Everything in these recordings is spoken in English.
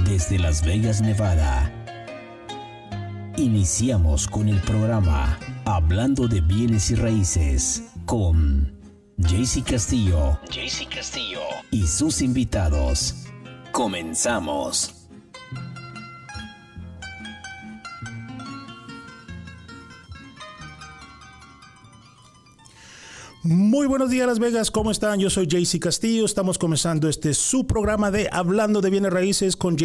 desde Las Vegas, Nevada. Iniciamos con el programa Hablando de bienes y raíces con Castillo y sus invitados. Comenzamos. Muy buenos días, Las Vegas, ¿cómo están? Yo soy Castillo, estamos comenzando su programa de Hablando de Bienes Raíces con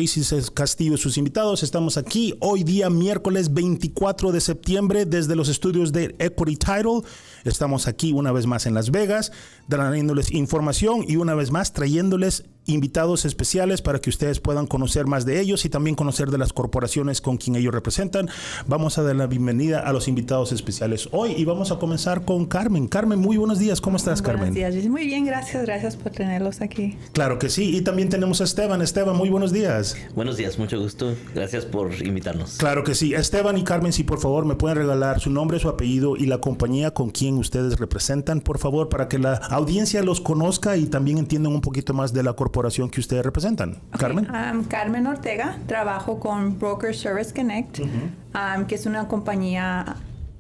Castillo y sus invitados. Estamos aquí hoy día miércoles 24 de septiembre desde los estudios de Equity Title. Estamos aquí una vez más en Las Vegas, trayéndoles información y una vez más trayéndoles invitados especiales para que ustedes puedan conocer más de ellos y también conocer de las corporaciones con quien ellos representan. Vamos a dar la bienvenida a los invitados especiales hoy y vamos a comenzar con Carmen. Carmen, muy buenos días. ¿Cómo estás, Carmen? Buenos días. Muy bien, gracias por tenerlos aquí. Claro que sí. Y también tenemos a Esteban. Esteban, muy buenos días. Buenos días, mucho gusto. Gracias por invitarnos. Claro que sí. Esteban y Carmen, si por favor me pueden regalar su nombre, su apellido y la compañía con quien ustedes representan, por favor, para que la audiencia los conozca y también entiendan un poquito más de la corporación que ustedes representan. Okay. Carmen. Carmen Ortega, trabajo con Broker Service Connect, que es una compañía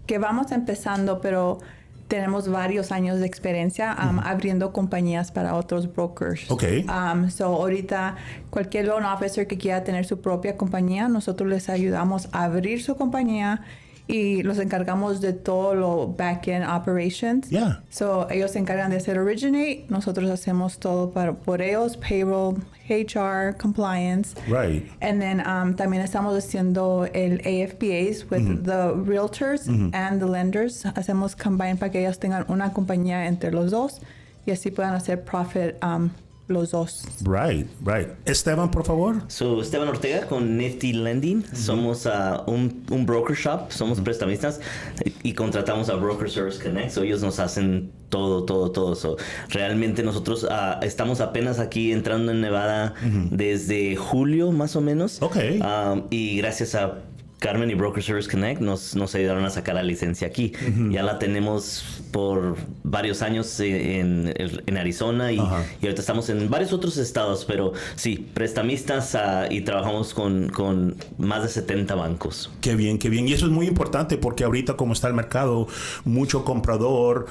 que vamos empezando, pero tenemos varios años de experiencia abriendo compañías para otros brokers. Okay. Ahorita cualquier loan officer que quiera tener su propia compañía, nosotros les ayudamos a abrir su compañía y los encargamos de todo lo back-end operations. Yeah. Ellos se encargan de hacer originate, nosotros hacemos todo por ellos, payroll, HR, compliance. Right. And then también estamos haciendo el AFBAs with the realtors and the lenders. Hacemos combine para que ellos tengan una compañía entre los dos y así puedan hacer profit los dos. Right. Esteban, por favor. Esteban Ortega con Nifty Lending. Somos un broker shop, somos prestamistas y contratamos a Broker Service Connect. Ellos nos hacen todo. Realmente nosotros estamos apenas aquí entrando en Nevada desde julio más o menos. Okay. Y gracias a Carmen y Broker Service Connect nos ayudaron a sacar la licencia aquí. Ya la tenemos por varios años en Arizona y ahorita estamos en varios otros estados, pero sí, prestamistas y trabajamos con más de 70 bancos. Qué bien. Y eso es muy importante porque ahorita como está el mercado, mucho comprador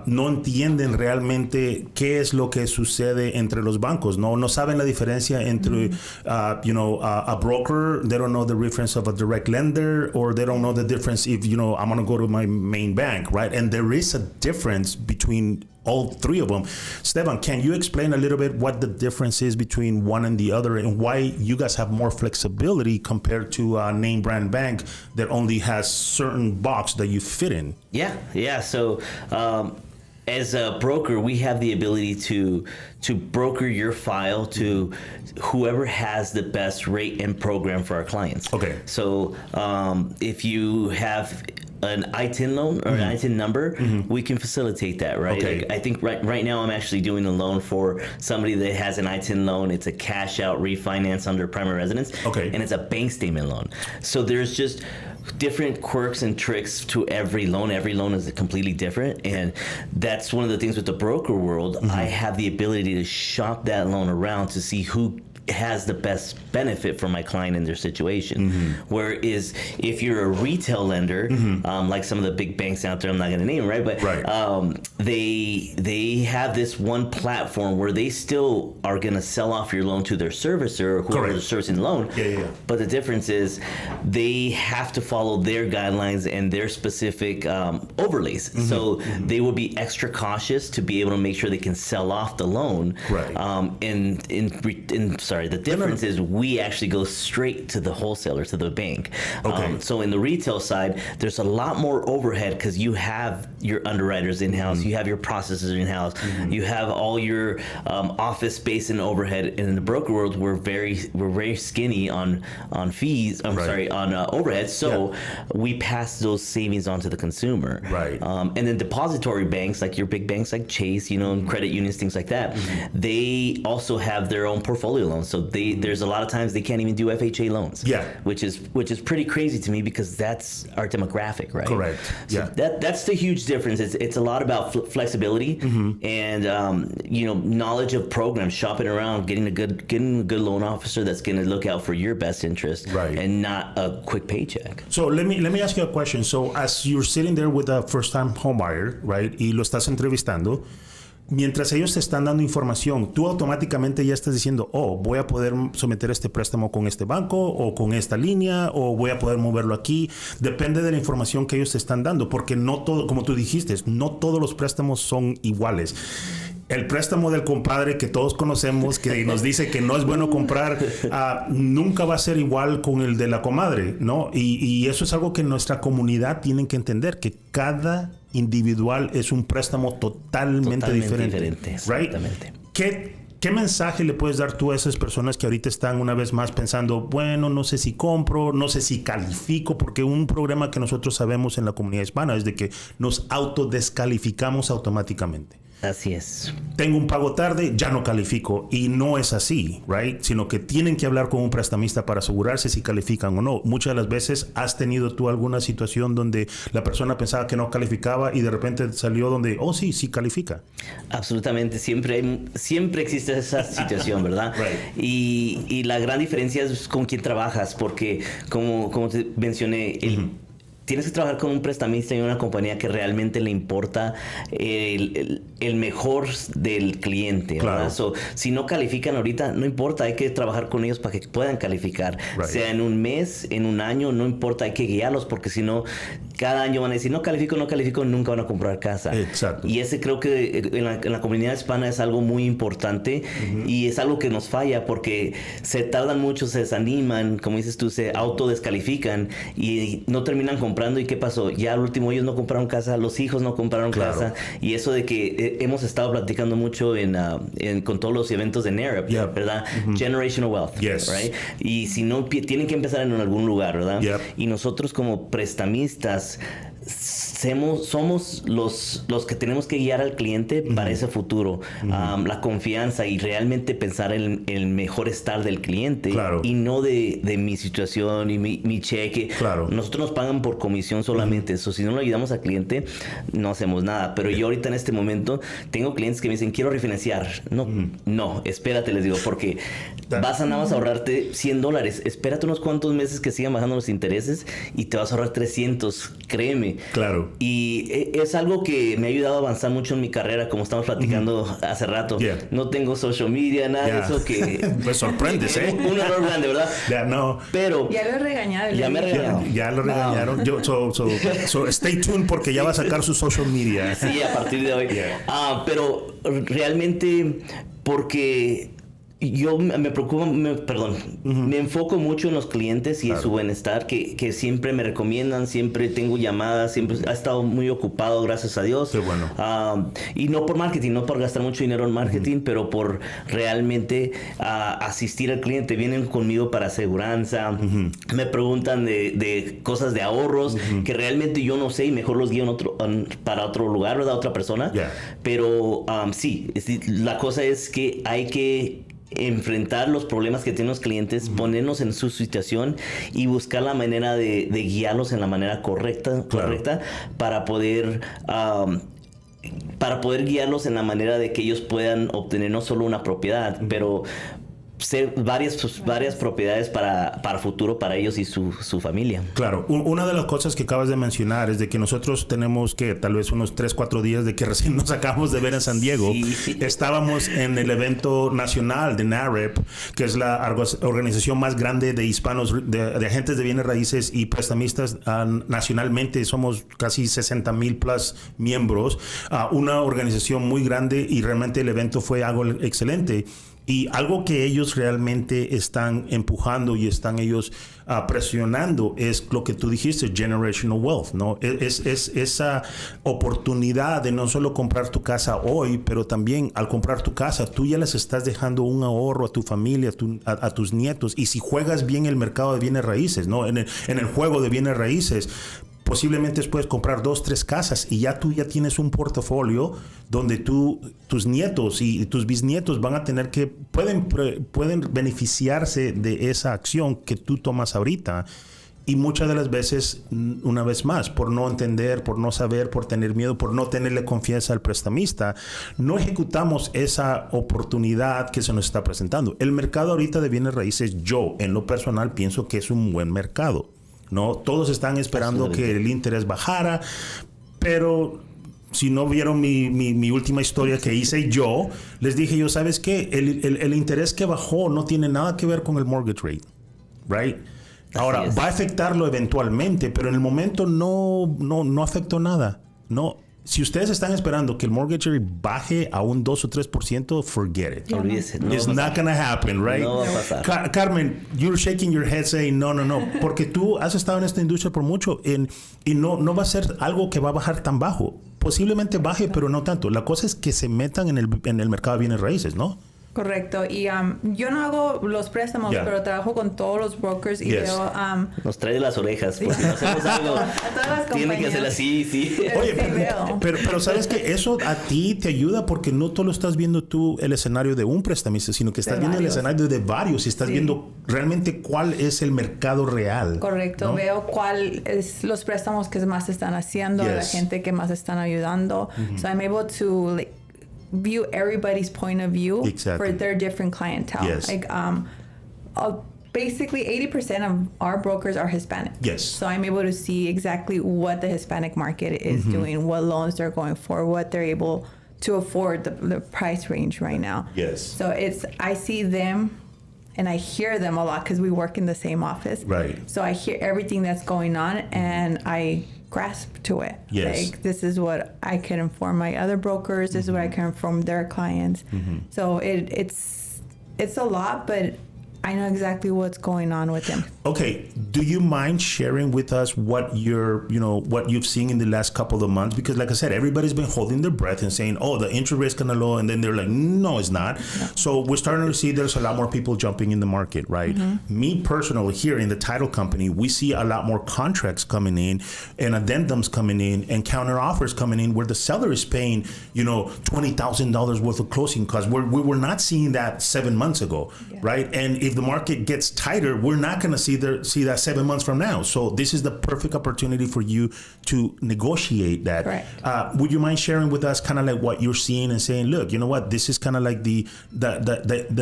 no entienden realmente qué es lo que sucede entre los bancos. No saben la diferencia entre, a broker. They don't know the difference of a direct lender, or they don't know the difference if, I'm going to go to my main bank, right? And there is a difference between all three of them. Esteban, can you explain a little bit what the difference is between one and the other and why you guys have more flexibility compared to a name brand bank that only has certain box that you fit in? Yeah. So, as a broker, we have the ability to broker your file to whoever has the best rate and program for our clients. Okay. So if you have an ITIN loan or an ITIN number, we can facilitate that, right? Okay. Like, I think right now I'm actually doing a loan for somebody that has an ITIN loan. It's a cash out refinance under primary residence. Okay. And it's a bank statement loan. So there's just different quirks and tricks to every loan. Every loan is completely different. And that's one of the things with the broker world. I have the ability to shop that loan around to see who has the best benefit for my client in their situation. Whereas if you're a retail lender, like some of the big banks out there, I'm not going to name, right? But they have this one platform where they still are going to sell off your loan to their servicer, whoever is servicing the loan. Yeah. But the difference is they have to follow their guidelines and their specific overlays. So they will be extra cautious to be able to make sure they can sell off the loan. Right. The difference is we actually go straight to the wholesaler, to the bank. Okay. So in the retail side, there's a lot more overhead because you have your underwriters in-house, you have your processors in-house, you have all your office space and overhead. And in the broker world, we're very skinny on fees. On overhead. So we pass those savings on to the consumer. Right. And then depository banks, like your big banks like Chase, and credit unions, things like that, they also have their own portfolio loans. loans. So there's a lot of times they can't even do FHA loans. Yeah. Which is pretty crazy to me because that's our demographic, right? Correct. So Yeah. that's the huge difference. It's a lot about flexibility and knowledge of programs, shopping around, getting a good loan officer that's going to look out for your best interest, right, and not a quick paycheck. So let me ask you a question. So as you're sitting there with a first-time homebuyer, right, y lo estás entrevistando, mientras ellos te están dando información, tú automáticamente ya estás diciendo, voy a poder someter este préstamo con este banco o con esta línea o voy a poder moverlo aquí. Depende de la información que ellos te están dando, porque no todo, como tú dijiste, no todos los préstamos son iguales. El préstamo del compadre que todos conocemos, que nos dice que no es bueno comprar, nunca va a ser igual con el de la comadre, ¿no? Y eso es algo que nuestra comunidad tiene que entender, que cada individual es un préstamo totalmente diferente. Exactamente. Right? ¿Qué mensaje le puedes dar tú a esas personas que ahorita están una vez más pensando, bueno, no sé si compro, no sé si califico? Porque un problema que nosotros sabemos en la comunidad hispana es de que nos autodescalificamos automáticamente. Así es. Tengo un pago tarde, ya no califico. Y no es así, right? Sino que tienen que hablar con un prestamista para asegurarse si califican o no. Muchas de las veces has tenido tú alguna situación donde la persona pensaba que no calificaba y de repente salió donde, sí califica. Absolutamente. Siempre existe esa situación, ¿verdad? Right. Y la gran diferencia es con quién trabajas, porque como te mencioné, tienes que trabajar con un prestamista y una compañía que realmente le importa el mejor del cliente, claro, ¿verdad? So, si no califican ahorita, no importa, hay que trabajar con ellos para que puedan calificar. Right. Sea en un mes, en un año, no importa, hay que guiarlos porque si no, cada año van a decir, no califico, nunca van a comprar casa. Exacto. Y ese creo que en la comunidad hispana es algo muy importante y es algo que nos falla porque se tardan mucho, se desaniman, como dices tú, se autodescalifican y no terminan comprando. ¿Y qué pasó? Ya al último ellos no compraron casa, los hijos no compraron casa, y eso de que hemos estado platicando mucho con todos los eventos de NAREP, ¿verdad? Generational Wealth, right? Y si no, tienen que empezar en algún lugar, ¿verdad? Y nosotros como prestamistas somos los que tenemos que guiar al cliente para ese futuro, la confianza y realmente pensar en el mejor estar del cliente, y no de mi situación y mi cheque. Nosotros nos pagan por comisión solamente, eso si no lo ayudamos al cliente no hacemos nada, pero yo ahorita en este momento tengo clientes que me dicen quiero refinanciar, no, espérate, les digo, porque vas a nada más ahorrarte $100, espérate unos cuantos meses que sigan bajando los intereses y te vas a ahorrar 300, créeme. Y es algo que me ha ayudado a avanzar mucho en mi carrera, como estamos platicando hace rato. No tengo social media, nada de eso que... Pues sorprendes, ¿eh? Un error grande, ¿verdad? No. Pero... Ya lo regañaron. Ya me regañaron. Ya lo regañaron. So stay tuned porque ya va a sacar su social media. Sí, a partir de hoy. Pero realmente porque... Yo me preocupo, me enfoco mucho en los clientes y en su bienestar, que siempre me recomiendan, siempre tengo llamadas, siempre ha estado muy ocupado, gracias a Dios. Qué bueno. Y no por marketing, no por gastar mucho dinero en marketing, pero por realmente asistir al cliente. Vienen conmigo para aseguranza, me preguntan de cosas de ahorros que realmente yo no sé y mejor los guío para otro lugar, ¿verdad? Otra persona. Pero sí, la cosa es que hay que enfrentar los problemas que tienen los clientes, ponernos en su situación y buscar la manera de guiarlos en la manera correcta para poder guiarlos en la manera de que ellos puedan obtener no solo una propiedad, pero varias propiedades para futuro para ellos y su familia. Claro, una de las cosas que acabas de mencionar es de que nosotros tenemos que tal vez unos 3-4 días de que recién nos acabamos de ver en San Diego. Estábamos en el evento nacional de NAREP, que es la organización más grande de hispanos, de agentes de bienes raíces y prestamistas nacionalmente. Somos casi 60,000 plus miembros, una organización muy grande, y realmente el evento fue algo excelente. Y algo que ellos realmente están empujando y están ellos presionando es lo que tú dijiste, generational wealth, ¿no? Es esa oportunidad de no solo comprar tu casa hoy, pero también al comprar tu casa, tú ya les estás dejando un ahorro a tu familia, a tus nietos. Y si juegas bien el mercado de bienes raíces, ¿no? En el juego de bienes raíces, posiblemente puedes comprar 2, 3 casas y tú ya tienes un portafolio donde tus nietos y tus bisnietos van a tener que, pueden beneficiarse de esa acción que tú tomas ahorita. Y muchas de las veces, una vez más, por no entender, por no saber, por tener miedo, por no tenerle confianza al prestamista, no ejecutamos esa oportunidad que se nos está presentando. El mercado ahorita de bienes raíces, yo en lo personal pienso que es un buen mercado, ¿no? Todos están esperando que el interés bajara, pero si no vieron mi última historia que hice yo, les dije yo, ¿sabes qué? El interés que bajó no tiene nada que ver con el mortgage rate, ¿right? Ahora, va a afectarlo eventualmente, pero en el momento no afectó nada. No. Si ustedes están esperando que el mortgage rate baje a un 2 o 3%, forget it. Olvídese. It's not going to happen, right? No va a pasar. Carmen, you're shaking your head saying no. Porque tú has estado en esta industria por mucho y no va a ser algo que va a bajar tan bajo. Posiblemente baje, pero no tanto. La cosa es que se metan en el mercado de bienes raíces, ¿no? Correcto. Y yo no hago los préstamos, pero trabajo con todos los brokers y veo... Nos trae de las orejas. Porque si hacemos algo, tiene que ser así, sí. Oye, pero ¿sabes qué? Eso a ti te ayuda porque no solo estás viendo tú el escenario de un prestamista, sino que estás viendo el escenario de varios y estás viendo realmente cuál es el mercado real. Correcto. ¿No? Veo cuál es los préstamos que más están haciendo, la gente que más están ayudando. So I'm able to... view everybody's point of view for their different clientele. Yes. Like, basically 80% of our brokers are Hispanic. Yes. So I'm able to see exactly what the Hispanic market is doing, what loans they're going for, what they're able to afford, the price range right now. Yes. So I see them and I hear them a lot because we work in the same office. Right. So I hear everything that's going on and I grasp to it. Yes. Like, this is what I can inform my other brokers. This is what I can inform their clients. So it's a lot, but I know exactly what's going on with them. Okay. Do you mind sharing with us what what you've seen in the last couple of months? Because like I said, everybody's been holding their breath and saying, oh, the interest rate's kind of low. And then they're like, no, it's not. No. So we're starting to see there's a lot more people jumping in the market, right? Me personally, here in the title company, we see a lot more contracts coming in and addendums coming in and counter offers coming in where the seller is paying, $20,000 worth of closing costs. We were not seeing that 7 months ago, right? And if the market gets tighter, we're not going to see that 7 months from now. So this is the perfect opportunity for you to negotiate that. Right. Would you mind sharing with us kind of like what you're seeing and saying, look, you know what, this is kind of like the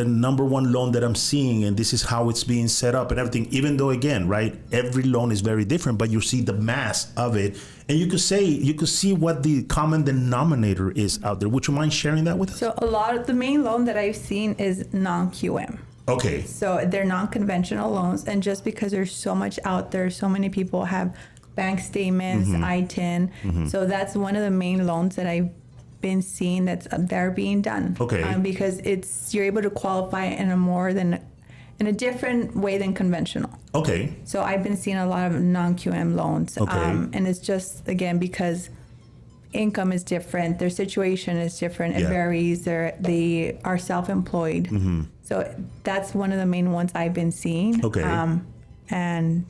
number one loan that I'm seeing, and this is how it's being set up and everything, even though, again, right, every loan is very different, but you see the mass of it. And you could see what the common denominator is out there. Would you mind sharing that with us? So the main loan that I've seen is non-QM. Okay. So they're non-conventional loans, and just because there's so much out there, so many people have bank statements, ITIN. So that's one of the main loans that I've been seeing they're being done. Okay. Because you're able to qualify in a different way than conventional. Okay. So I've been seeing a lot of non-QM loans. Okay. And it's just, again, because income is different, their situation is different, it varies, they are self-employed. So that's one of the main ones I've been seeing. Okay. And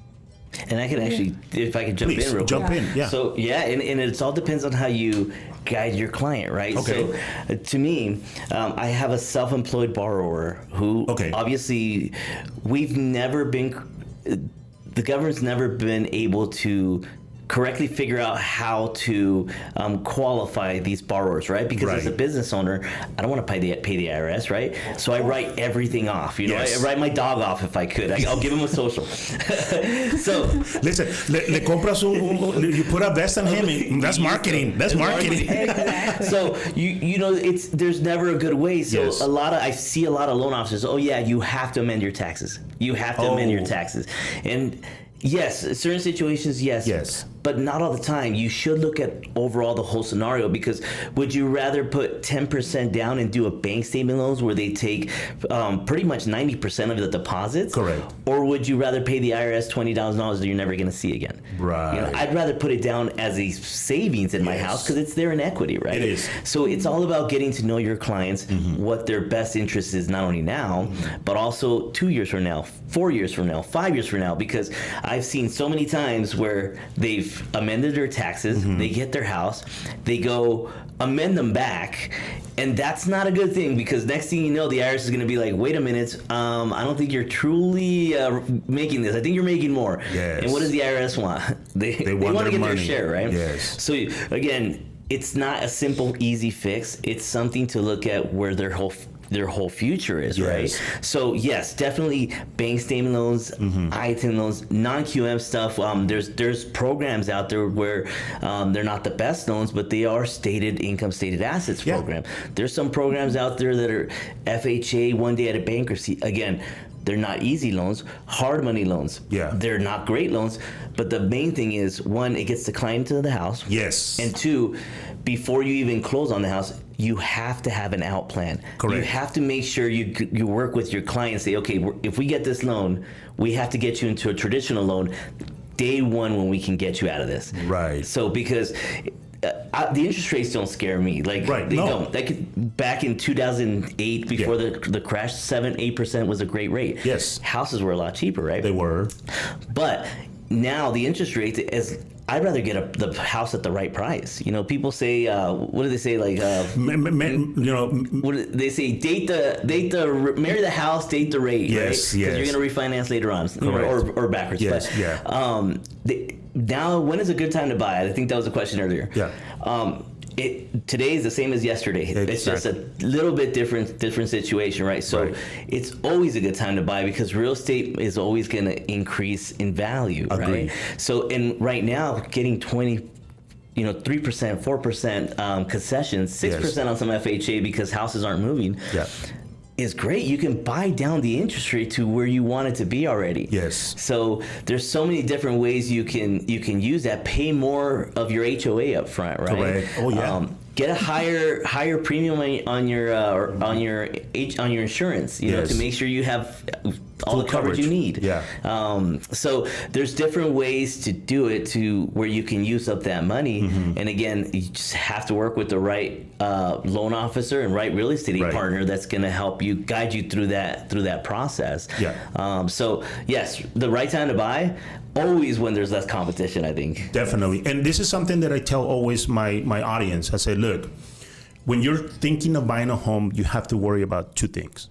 I can actually, if I could jump in real quick. Jump in, yeah. So, and it all depends on how you guide your client, right? Okay. So, to me, I have a self-employed borrower who obviously the government's never been able to correctly figure out how to qualify these borrowers, right? Because as a business owner, I don't want to pay the IRS, right? So I write everything off. I write my dog off if I could. I'll give him a social. So listen, le compras you put a vest on him. And that's marketing. That's marketing. So there's never a good way. So I see a lot of loan officers. Oh yeah, you have to amend your taxes. You have to amend your taxes, and yes, certain situations, yes. But not all the time. You should look at overall the whole scenario, because would you rather put 10% down and do a bank statement loans where they take pretty much 90% of the deposits? Correct. Or would you rather pay the IRS $20,000 that you're never going to see again? Right. I'd rather put it down as a savings in my house because it's there in equity, right? It is. So it's all about getting to know your clients, what their best interest is, not only now, but also 2 years from now, 4 years from now, 5 years from now, because I've seen so many times where they've they've amended their taxes, they get their house, they go amend them back, and that's not a good thing, because next thing you know, the IRS is going to be like, wait a minute, I don't think you're truly making this. I think you're making more. Yes. And what does the IRS want? They want to get money. their share, right? Yes. So again, it's not a simple, easy fix. It's something to look at where their whole future is, Yes. right? So yes, definitely bank statement loans, ITIN loans, non-QM stuff. There's programs out there where they're not the best loans, but they are stated income, stated assets program. There's some programs out there that are FHA, one day out of bankruptcy. Again, they're not easy loans, hard money loans. Yeah. They're not great loans, but the main thing is, one, it gets the client into the house. Yes. And two, before you even close on the house, you have to have an out plan. Correct. You have to make sure you work with your client and say, okay, if we get this loan, we have to get you into a traditional loan day one when we can get you out of this. Right. So because the interest rates don't scare me. Like, they don't. That could, back in 2008, before the crash, 7-8% was a great rate. Yes. Houses were a lot cheaper, right? They were. But now the interest rate is, I'd rather get the house at the right price. You know, people say, what do they say? Like, what do they say? Marry the house, date the rate. Yes, right? yes. Because you're going to refinance later on, or backwards. Yes, but, yeah. Now, when is a good time to buy? I think that was a question earlier. Yeah. Today is the same as yesterday. Exactly. It's just a little bit different situation, right? So it's always a good time to buy, because real estate is always going to increase in value, Agreed. right? So, and right now, getting 3%, 4% concessions, 6% on some FHA because houses aren't moving. Yeah. Is great. You can buy down the interest rate to where you want it to be already. Yes. So there's so many different ways you can use that. Pay more of your HOA up front, right? Correct. Oh yeah. Get a higher premium on your insurance, Yes. to make sure you have all Full the coverage you need. Yeah. So there's different ways to do it to where you can use up that money. And again, you just have to work with the right loan officer and right real estate partner that's going to help you, guide you through that process. Yeah. So yes, the right time to buy, always when there's less competition, I think. Definitely. And this is something that I tell always my audience. I say, look, when you're thinking of buying a home, you have to worry about two things.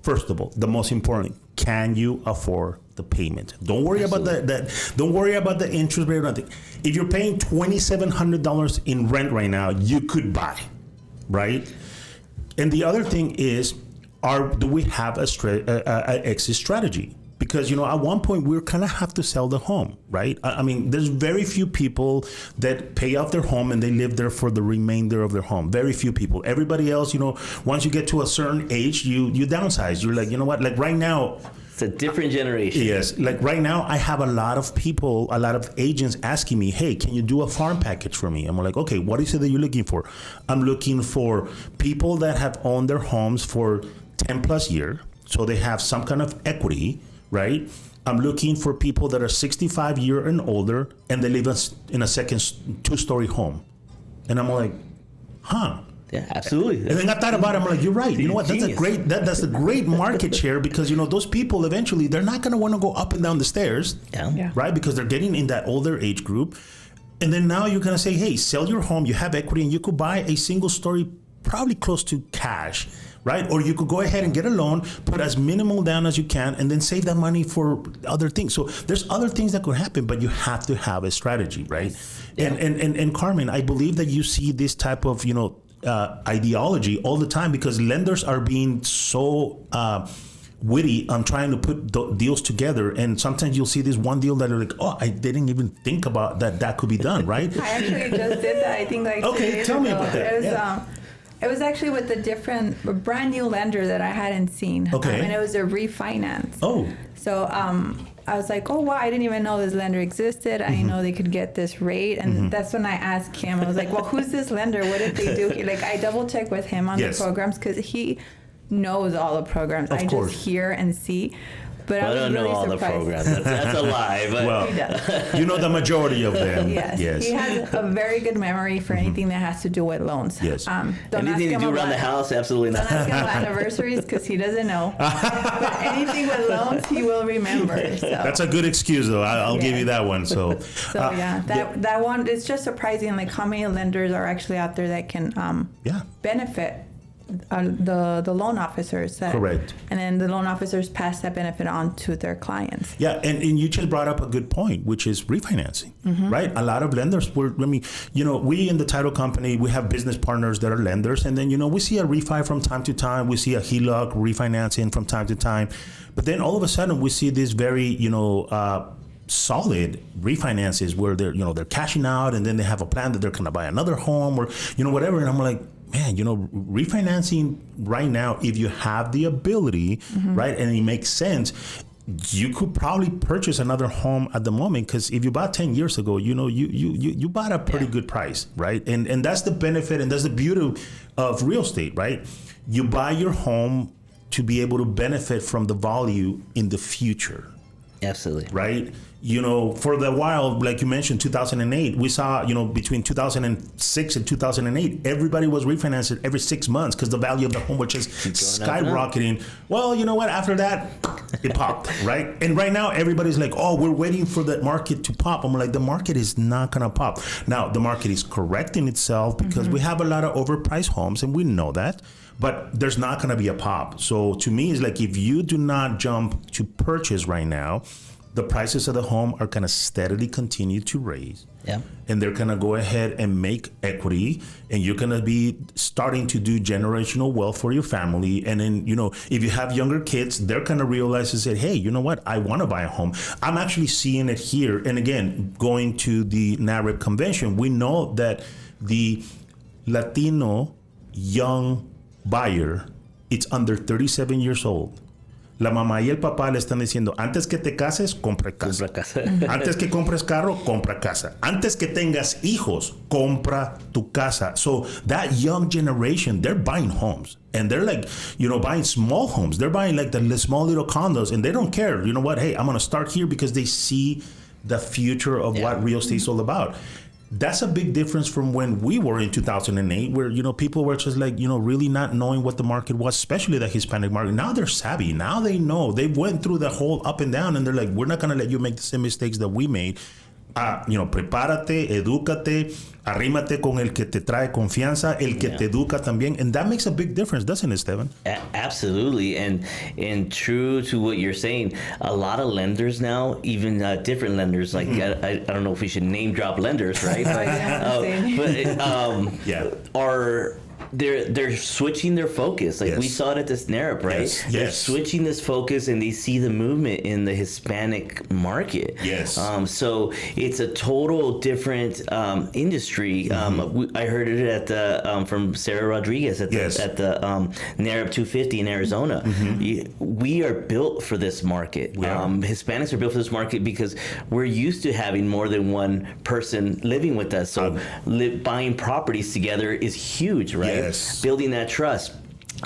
First of all, the most important, can you afford the payment? Don't worry about that. Don't worry about the interest rate or nothing. If you're paying $2,700 in rent right now, you could buy, right? And the other thing is, do we have a exit strategy? Because, at one point, we kind of have to sell the home, right? I mean, there's very few people that pay off their home and they live there for the remainder of their home. Very few people. Everybody else, once you get to a certain age, you downsize. You're like, you know what? Like right now. It's a different generation. Yes. Like right now, I have a lot of people, a lot of agents asking me, hey, can you do a farm package for me? I'm like, okay, what is it that you're looking for? I'm looking for people that have owned their homes for 10 plus years. So they have some kind of equity. Right? I'm looking for people that are 65 years and older, and they live in a second 2-story home. And I'm like, huh? Yeah, absolutely. And then I thought about it. I'm like, you're right. You know what? That's a great market share, because those people eventually, they're not going to want to go up and down the stairs, right? Because they're getting in that older age group. And then now you're going to say, hey, sell your home. You have equity, and you could buy a single story, probably close to cash. Right? Or you could go ahead and get a loan, put as minimal down as you can, and then save that money for other things. So there's other things that could happen, but you have to have a strategy, right? Yeah. And Carmen, I believe that you see this type of, ideology all the time, because lenders are being so witty on trying to put deals together. And sometimes you'll see this one deal that are like, oh, I didn't even think about that could be done, right? I actually just did that. I think like 2 days tell me ago. about that. It was actually with a brand new lender that I hadn't seen. Okay. And it was a refinance. Oh. So I was like, oh, wow, I didn't even know this lender existed. I didn't know they could get this rate. And that's when I asked him, I was like, well, who's this lender? What did they do? Like, I double checked with him on the programs, because he knows all the programs. Of course. Just hear and see. But I don't know really all surprised. the programs. That's a lie. But Well, He does. you know the majority of them. Yes. He has a very good memory for anything that has to do with loans. Yes. Don't anything to ask him do around the about- house, absolutely Don't not. ask him about anniversaries because he doesn't know. But anything with loans, he will remember. So. That's a good excuse, though. I'll give you that one. So, That one, it's just surprising, like how many lenders are actually out there that can benefit the loan officers. Correct. And then the loan officers pass that benefit on to their clients. Yeah, and you just brought up a good point, which is refinancing, right? A lot of lenders we in the title company, we have business partners that are lenders, and then, we see a refi from time to time. We see a HELOC refinancing from time to time. But then all of a sudden we see this very, solid refinances where they're cashing out, and then they have a plan that they're going to buy another home or, whatever. And I'm like, man, refinancing right now, if you have the ability, right, and it makes sense, you could probably purchase another home at the moment, because if you bought 10 years ago, you bought a pretty good price, right? And that's the benefit, and that's the beauty of real estate, right? You buy your home to be able to benefit from the value in the future. Absolutely. Right? For the while, like you mentioned, 2008, we saw, between 2006 and 2008, everybody was refinancing every 6 months because the value of the home was just skyrocketing. Well, you know what? After that, it popped, right? And right now, everybody's like, oh, we're waiting for the market to pop. I'm like, the market is not going to pop. Now, the market is correcting itself because we have a lot of overpriced homes, and we know that. But there's not going to be a pop. So to me, it's like, if you do not jump to purchase right now, the prices of the home are going to steadily continue to raise. Yeah. And they're going to go ahead and make equity, and you're going to be starting to do generational wealth for your family. And then, if you have younger kids, they're going to realize and say, hey, you know what? I want to buy a home. I'm actually seeing it here. And again, going to the NAREP convention, we know that the Latino young buyer, it's under 37 years old. La mamá y el papá le están diciendo, antes que te cases, compra casa. Antes que compres carro, compra casa. Antes que tengas hijos, compra tu casa. So that young generation, they're buying homes. And they're like, buying small homes. They're buying like the small little condos, and they don't care. You know what? Hey, I'm going to start here because they see the future of what real estate is all about. That's a big difference from when we were in 2008, where, people were just like, really not knowing what the market was, especially the Hispanic market. Now they're savvy. Now they know. They went through the whole up and down, and they're like, we're not going to let you make the same mistakes that we made. Prepárate, edúcate, arrímate con el que te trae confianza, el que te educa también. And that makes a big difference, doesn't it, Esteban? Absolutely. And true to what you're saying, a lot of lenders now, even different lenders, like I don't know if we should name drop lenders, right? Are they're switching their focus. Like we saw it at this NAREP, right? Yes. They're switching this focus, and they see the movement in the Hispanic market. Yes. So it's a total different industry. I heard it at the from Sarah Rodriguez at the NAREP 250 in Arizona. We are built for this market. Hispanics are built for this market because we're used to having more than one person living with us. So buying properties together is huge, right? Yes. Building that trust.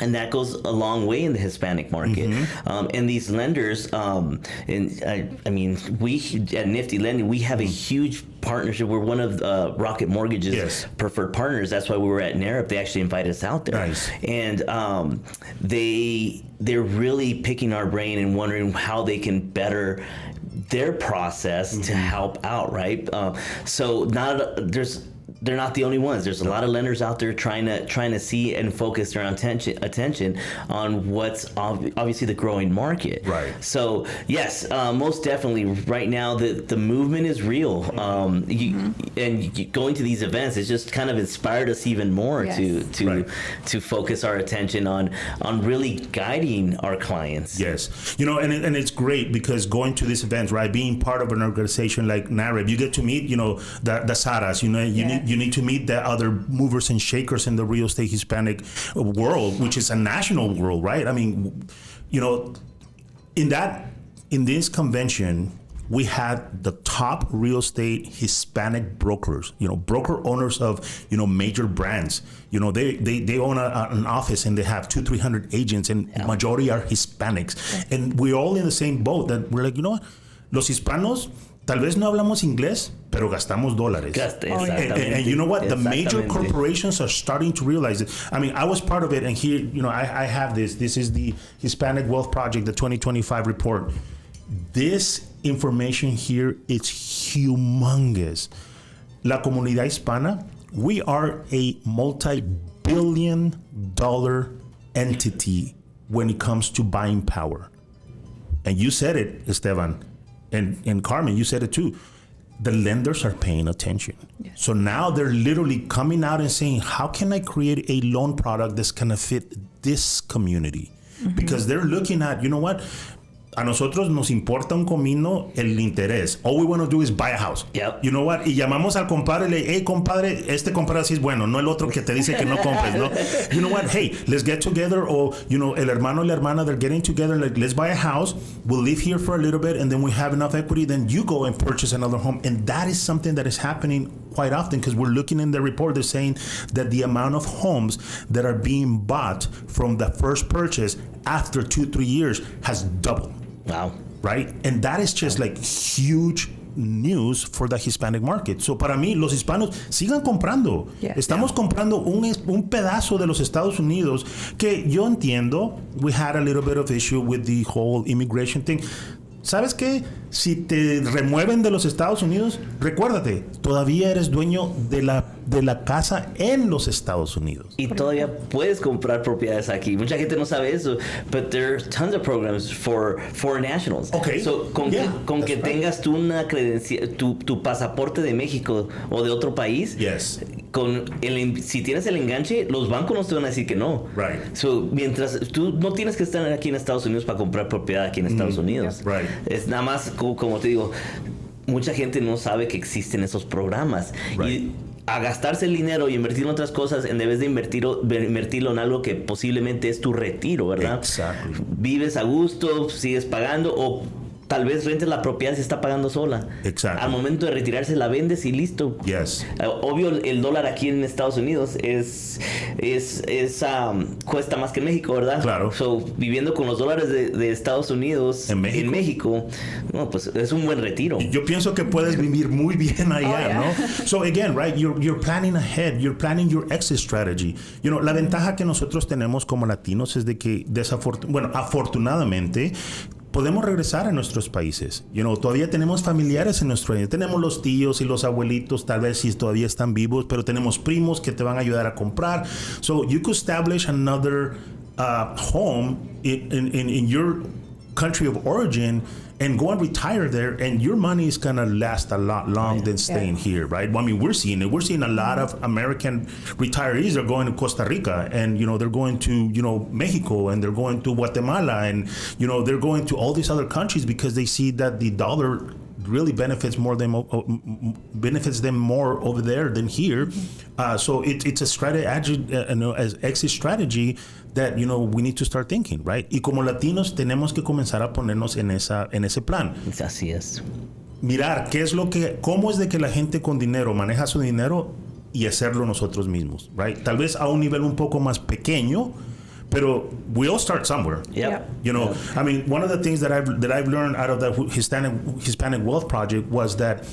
And that goes a long way in the Hispanic market. And these lenders, I mean, we at Nifty Lending, we have a huge partnership. We're one of Rocket Mortgage's preferred partners. That's why we were at NAREP. They actually invited us out there. Nice. And they're really picking our brain and wondering how they can better their process to help out, right? So they're not the only ones. There's a lot of lenders out there trying to see and focus their attention on what's obviously the growing market. Right. So yes, most definitely. Right now, the movement is real. And going to these events, it's just kind of inspired us even more to focus our attention on really guiding our clients. Yes, and it's great because going to these events, right, being part of an organization like NAREP, you get to meet the Saras. You need to meet the other movers and shakers in the real estate Hispanic world, which is a national world, right? I mean, in this convention, we had the top real estate Hispanic brokers, broker owners of, major brands. They own an office and they have 200-300 agents, and majority are Hispanics. Yeah. And we're all in the same boat that we're like, you know what? Los hispanos, tal vez no hablamos inglés, pero gastamos dólares. And you know what? The major corporations are starting to realize it. I mean, I was part of it, and here, I have this. This is the Hispanic Wealth Project, the 2025 report. This information here is humongous. La comunidad hispana, we are a multi-billion-dollar entity when it comes to buying power. And you said it, Esteban. And Carmen, you said it too. The lenders are paying attention. Yes. So now they're literally coming out and saying, how can I create a loan product that's going to fit this community? Mm-hmm. Because they're looking at, you know what? A nosotros nos importa un comino el interés. All we want to do is buy a house. Yep. You know what? Y llamamos al compadre y le, hey, compadre, este compadre sí es bueno, no el otro que te dice que no compres, ¿no? You know what? Hey, let's get together. Or, el hermano y la hermana, they're getting together. Like, let's buy a house. We'll live here for a little bit, and then we have enough equity. Then you go and purchase another home. And that is something that is happening quite often, because we're looking in the report. They're saying that the amount of homes that are being bought from the first purchase after 2-3 years has doubled. Wow. Right? And that is just like huge news for the Hispanic market. So para mí, los hispanos sigan comprando. Yeah. Estamos comprando un pedazo de los Estados Unidos que yo entiendo. We had a little bit of issue with the whole immigration thing. ¿Sabes qué? Si te remueven de los Estados Unidos, recuérdate, todavía eres dueño de la casa en los Estados Unidos. Y todavía puedes comprar propiedades aquí. Mucha gente no sabe eso, but there are tons of programs for foreign nationals. Okay. So, con que tengas tú una credencial, tu pasaporte de México o de otro país, yes. Si tienes el enganche, los bancos no te van a decir que no. Right. So, mientras tú no tienes que estar aquí en Estados Unidos para comprar propiedad aquí en Estados Unidos. Right. Es nada más, como te digo, mucha gente no sabe que existen esos programas. Right. Y a gastarse el dinero y invertir en otras cosas en vez de invertirlo en algo que posiblemente es tu retiro, ¿verdad? Exactly. Vives a gusto, sigues pagando, o tal vez rentes la propiedad, se está pagando sola. Exactly. Al momento de retirarse la vendes y listo. Yes. Obvio, el dólar aquí en Estados Unidos cuesta más que en México, ¿verdad? Claro. So, viviendo con los dólares de Estados Unidos en México, no, pues es un buen retiro. Yo pienso que puedes vivir muy bien allá, ¿no? So again, right, you're planning ahead, you're planning your exit strategy. La ventaja que nosotros tenemos como latinos es de que afortunadamente podemos regresar a nuestros países. Todavía tenemos familiares en nuestro país. Tenemos los tíos y los abuelitos, tal vez si todavía están vivos, pero tenemos primos que te van a ayudar a comprar. So you could establish another home in your country of origin and go and retire there, and your money is going to last a lot longer than staying here, right? Well, I mean, we're seeing it. We're seeing a lot of American retirees are going to Costa Rica, and, they're going to, Mexico, and they're going to Guatemala, and, they're going to all these other countries because they see that the dollar really benefits them more over there than here. So it's a strategy, as exit strategy that, we need to start thinking, right? Y como latinos tenemos que comenzar a ponernos en ese plan. Así es. Mirar cómo es de que la gente con dinero maneja su dinero y hacerlo nosotros mismos, right? Tal vez a un nivel un poco más pequeño, pero we all start somewhere. Yep. I mean, one of the things that I've learned out of the Hispanic Wealth Project was that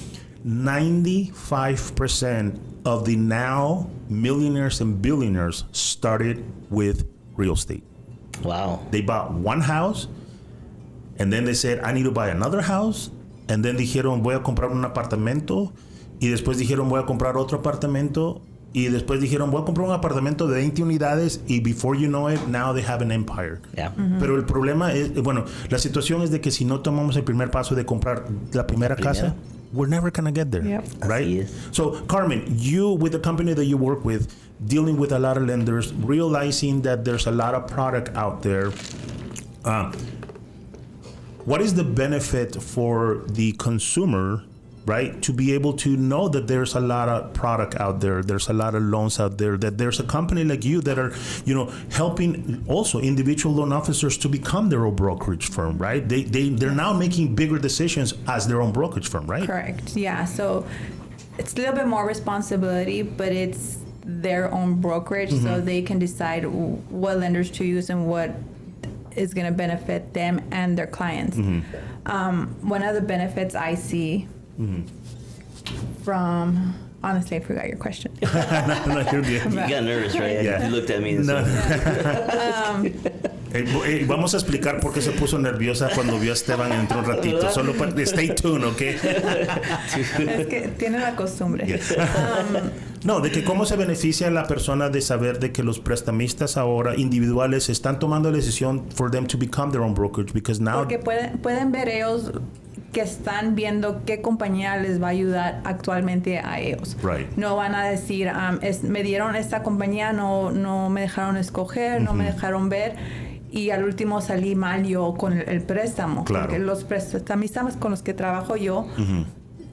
95% of the now millionaires and billionaires started with real estate. Wow. They bought one house, and then they said, I need to buy another house, and then dijeron, voy a comprar un apartamento, y después dijeron, voy a comprar otro apartamento, y después dijeron, voy a comprar un apartamento de 20 unidades, y before you know it, now they have an empire. Yeah. Mm-hmm. Pero el problema es, la situación es de que si no tomamos el primer paso de comprar la primera casa, we're never going to get there, right? So, Carmen, you, with the company that you work with, dealing with a lot of lenders, realizing that there's a lot of product out there, what is the benefit for the consumer right? To be able to know that there's a lot of product out there, there's a lot of loans out there, that there's a company like you that are, helping also individual loan officers to become their own brokerage firm, right? They're now making bigger decisions as their own brokerage firm, right? Correct. Yeah. So it's a little bit more responsibility, but it's their own brokerage, so they can decide what lenders to use and what is going to benefit them and their clients. One of the benefits I see from, honestly, I forgot your question. No, you're good. You got nervous, right? Yeah. You looked at me and said, Vamos a explicar por qué se puso nerviosa cuando vio a Esteban entre un ratito. Solo stay tuned, ¿ok? Es que tiene la costumbre. Yes. No, de que cómo se beneficia a la persona de saber de que los prestamistas ahora individuales están tomando la decisión for them to become their own brokerage, because now... Porque pueden ver ellos que están viendo qué compañía les va a ayudar actualmente a ellos. Right. No van a decir, me dieron esta compañía, no me dejaron escoger, no me dejaron ver, y al último salí mal yo con el préstamo. Claro. Porque los prestamistas con los que trabajo yo,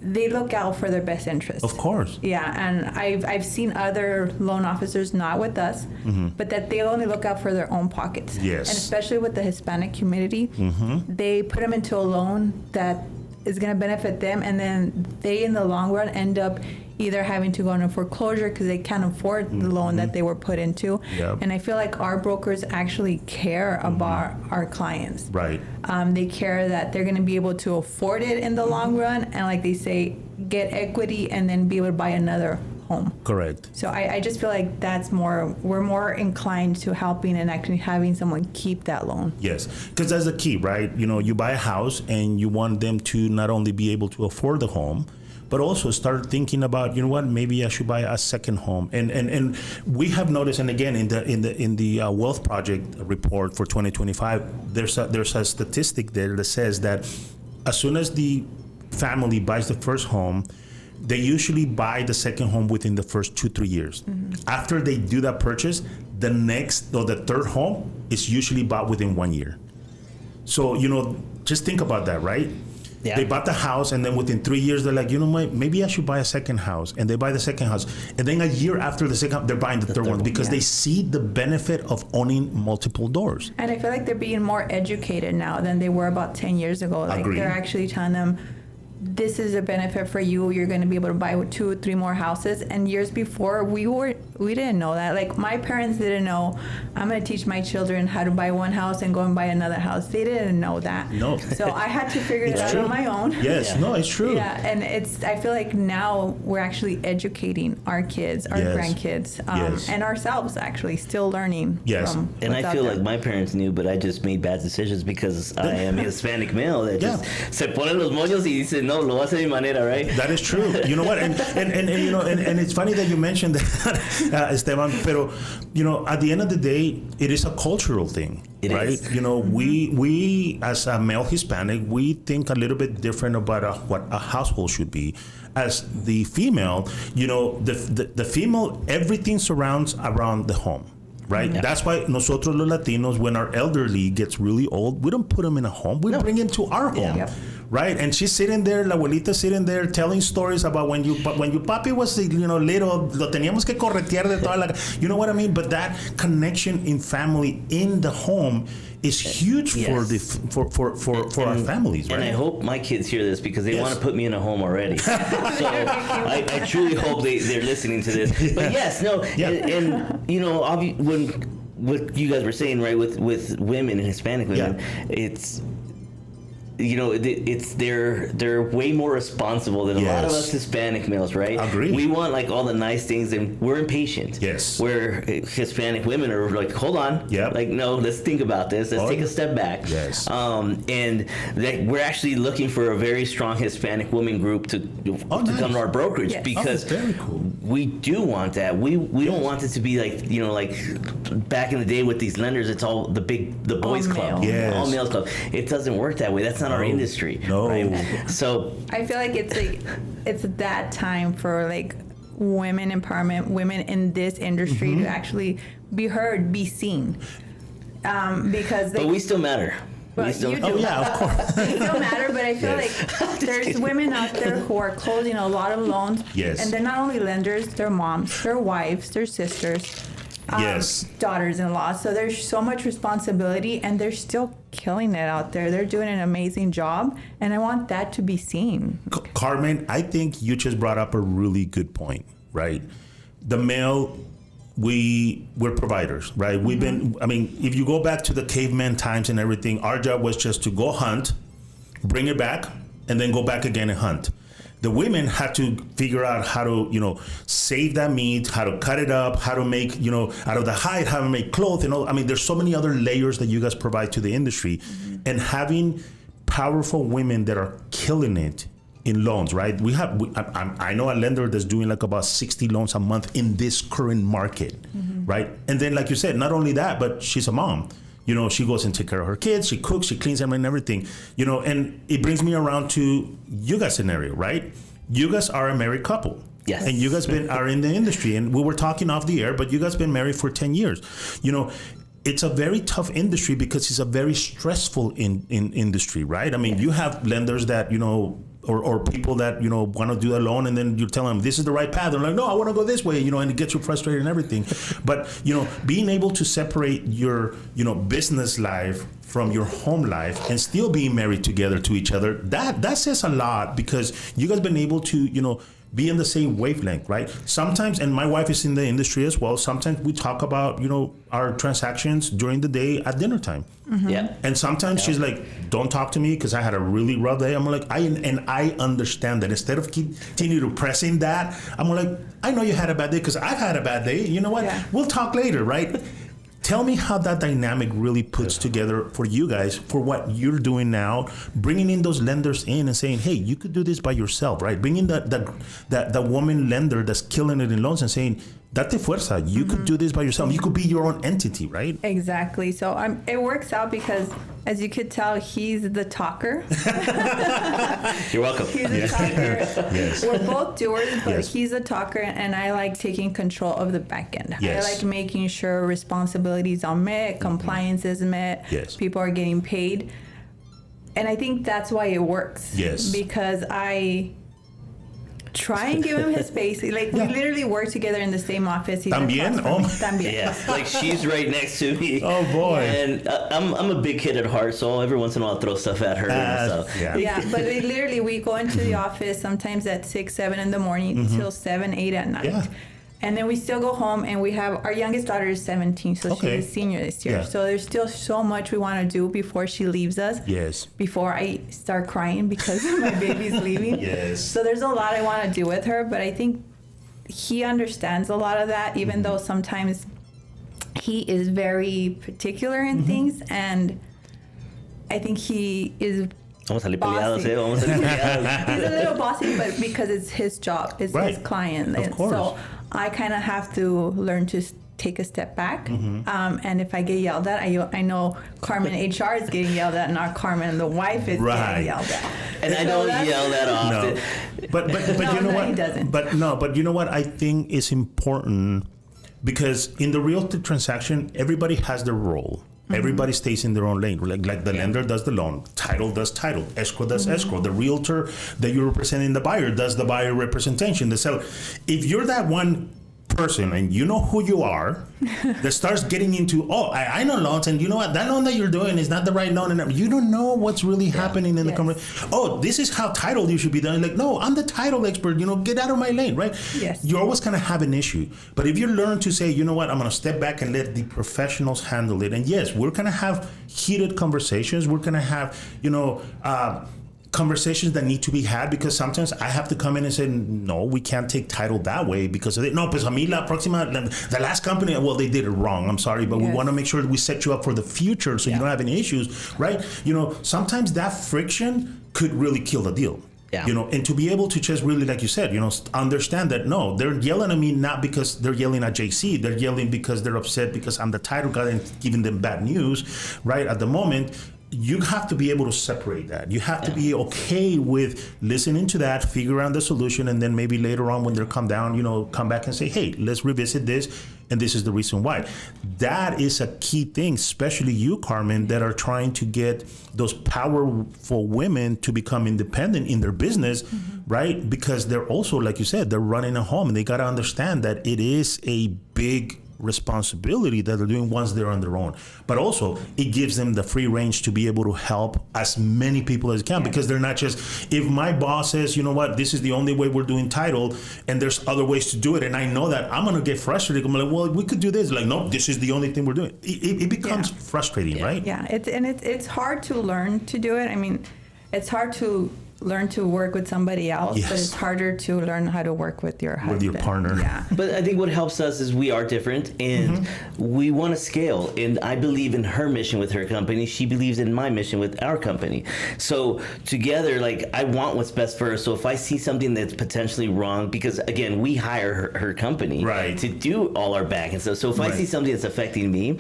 they look out for their best interest. Of course. Yeah, and I've seen other loan officers, not with us, but that they only look out for their own pockets. Yes. And especially with the Hispanic community, they put them into a loan that is going to benefit them, and then they, in the long run, end up either having to go into foreclosure because they can't afford the loan that they were put into. Yep. And I feel like our brokers actually care about our clients. Right. They care that they're going to be able to afford it in the long run, and like they say, get equity and then be able to buy another home. Correct. So I just feel like we're more inclined to helping and actually having someone keep that loan. Yes, because that's the key, right? You buy a house and you want them to not only be able to afford the home, but also start thinking about, maybe I should buy a second home. And we have noticed, and again, in the Wealth Project report for 2025, there's a statistic there that says that as soon as the family buys the first home, they usually buy the second home within the first 2-3 years. After they do that purchase, the next or the third home is usually bought within 1 year. So, just think about that, right? Yeah. They bought the house, and then within 3 years, they're like, maybe I should buy a second house. And they buy the second house. And then a year after the second, they're buying the third one because they see the benefit of owning multiple doors. And I feel like they're being more educated now than they were about 10 years ago. Like Agreed. They're actually telling them, this is a benefit for you. You're going to be able to buy 2 or 3 more houses. And years before, we didn't know that. Like, my parents didn't know, I'm going to teach my children how to buy one house and go and buy another house. They didn't know that. No. So I had to figure it out on my own. Yes, no, it's true. Yeah, and I feel like now we're actually educating our kids, our grandkids, and ourselves actually still learning. Yes. From and I what's feel out like there. my parents knew, but I just made bad decisions because I am a Hispanic male that just se pone los moños y dice, no, lo voy a hacer de mi manera, right? That is true. You know what? And it's funny that you mentioned that, Esteban. Pero, at the end of the day, it is a cultural thing, right? Is. We as a male Hispanic, we think a little bit different about what a household should be. As the female, the female, everything surrounds around the home. Right? Yeah. That's why nosotros los Latinos, when our elderly gets really old, we don't put them in a home. We bring them to our home. Yep. Right? And she's sitting there, la abuelita sitting there telling stories about when your papi was, little, lo teníamos que corretear de toda la... You know what I mean? But that connection in family in the home is huge for our families, right? And I hope my kids hear this because they want to put me in a home already. So I truly hope they're listening to this. But when what you guys were saying, right, with women and Hispanic women, it's they're way more responsible than a lot of us Hispanic males, right? Agreed. We want like all the nice things, and we're impatient. Yes. Where Hispanic women are like, hold on, like no, let's think about this. Let's take a step back. Yes. And we're actually looking for a very strong Hispanic woman group to come to our brokerage because very cool. We do want that. We don't want it to be like like back in the day with these lenders. It's all the boys club, all males club. It doesn't work that way. That's not our industry. No. Right? So I feel like it's that time for like women empowerment, women in this industry to actually be heard, be seen, because but we still matter. Well, still- you do. Oh yeah, of course. It don't matter, but I feel Yes. like there's women out there who are closing a lot of loans. Yes. And they're not only lenders, they're moms, they're wives, they're sisters. Yes. Daughters-in-law. So there's so much responsibility, and they're still killing it out there. They're doing an amazing job, and I want that to be seen. Carmen, I think you just brought up a really good point, right? The male, we're providers, right? We've been, I mean, if you go back to the caveman times and everything, our job was just to go hunt, bring it back, and then go back again and hunt. The women had to figure out how to, save that meat, how to cut it up, how to make, out of the hide, how to make clothes and all. I mean, there's so many other layers that you guys provide to the industry. And having powerful women that are killing it in loans, right? I know a lender that's doing like about 60 loans a month in this current market, right? And then, like you said, not only that, but she's a mom. She goes and takes care of her kids, she cooks, she cleans them and everything, and it brings me around to you guys' scenario, right? You guys are a married couple. Yes. And you guys are in the industry, and we were talking off the air, but you guys been married for 10 years. It's a very tough industry because it's a very stressful industry, right? I mean, you have lenders that, or people that, want to do a loan, and then you tell them this is the right path. They're like, no, I want to go this way, and it gets you frustrated and everything. But, being able to separate your, business life from your home life and still being married together to each other, that says a lot, because you guys been able to, be in the same wavelength, right? Sometimes, and my wife is in the industry as well, sometimes we talk about, our transactions during the day at dinner time. Yeah. And sometimes she's like, don't talk to me because I had a really rough day. I'm like, I understand that. Instead of continue to pressing that, I'm like, I know you had a bad day because I've had a bad day. You know what? Yeah. We'll talk later, right? Tell me how that dynamic really puts together for you guys, for what you're doing now, bringing in those lenders in and saying, hey, you could do this by yourself, right? Bringing the woman lender that's killing it in loans and saying, date fuerza, you could do this by yourself. You could be your own entity, right? Exactly. So it works out because, as you could tell, he's the talker. You're welcome. He's a talker. Yes. We're both doers, but Yes. he's a talker, and I like taking control of the back end. Yes. I like making sure responsibilities are met, compliance is met, Yes. people are getting paid. And I think that's why it works. Yes. Because I try and give him his space. Like, we literally work together in the same office. He's También? across from me. Oh. También. Yeah, like she's right next to me. Oh, boy. And I'm a big kid at heart, so every once in a while I throw stuff at her. So. Yeah, but literally we go into the office sometimes at 6, 7 in the morning till 7, 8 at night. Yeah. And then we still go home, and we have, our youngest daughter is 17, so Okay. she's a senior this year. Yeah. So there's still so much we want to do before she leaves us. Yes. Before I start crying because my baby's leaving. Yes. So there's a lot I want to do with her, but I think he understands a lot of that, even though sometimes he is very particular in things, and I think he is Vamos a salir bossy. peleados, eh? Vamos a salir peleados. He's a little bossy, but because it's his job, it's Right. his client. Of And course. so I kind of have to learn to take a step back. And if I get yelled at, I know Carmen HR is getting yelled at, and our Carmen, the wife, is Right. getting yelled at. And I So don't that's- yell that often. No. But No, you know no, what? he doesn't. But you know what I think is important, because in the realty transaction, everybody has their role. Everybody stays in their own lane. Like the lender does the loan, title does title, escrow does escrow. The realtor that you're representing the buyer does the buyer representation. The seller. If you're that one person and you know who you are, that starts getting into, I know loans, and you know what, that loan that you're doing is not the right loan, and you don't know what's really happening in the conversation. This is how title you should be done. Like, no, I'm the title expert, get out of my lane, right? Yes. You always kind of have an issue. But if you learn to say, you know what, I'm going to step back and let the professionals handle it. And yes, we're going to have heated conversations. We're going to have, conversations that need to be had, because sometimes I have to come in and say, no, we can't take title that way because of it. No, pues a mí la próxima, the last company, well, they did it wrong. I'm sorry, but we want to make sure that we set you up for the future so you don't have any issues, right? Sometimes that friction could really kill the deal. Yeah. And to be able to just really, like you said, understand that, no, they're yelling at me not because they're yelling at JC. They're yelling because they're upset because I'm the title guy and giving them bad news, right? At the moment, you have to be able to separate that. You have to be okay with listening to that, figure out the solution, and then maybe later on when they come down, come back and say, hey, let's revisit this. and this is the reason why. That is a key thing, especially you, Carmen, that are trying to get those powerful women to become independent in their business, right? Because they're also, like you said, they're running a home, and they got to understand that it is a big responsibility that they're doing once they're on their own. But also, it gives them the free range to be able to help as many people as can, because they're not just, if my boss says, you know what, this is the only way we're doing title, and there's other ways to do it, and I know that, I'm going to get frustrated. I'm like, well, we could do this. Like, no, this is the only thing we're doing. It becomes frustrating, right? Yeah, it's hard to learn to do it. I mean, it's hard to learn to work with somebody else, but it's harder to learn how to work with your husband. With your partner. Yeah. But I think what helps us is we are different, and we want to scale. And I believe in her mission with her company. She believes in my mission with our company. So together, like, I want what's best for her. So if I see something that's potentially wrong, because again, we hire her company to do all our back and stuff. So if I see something that's affecting me,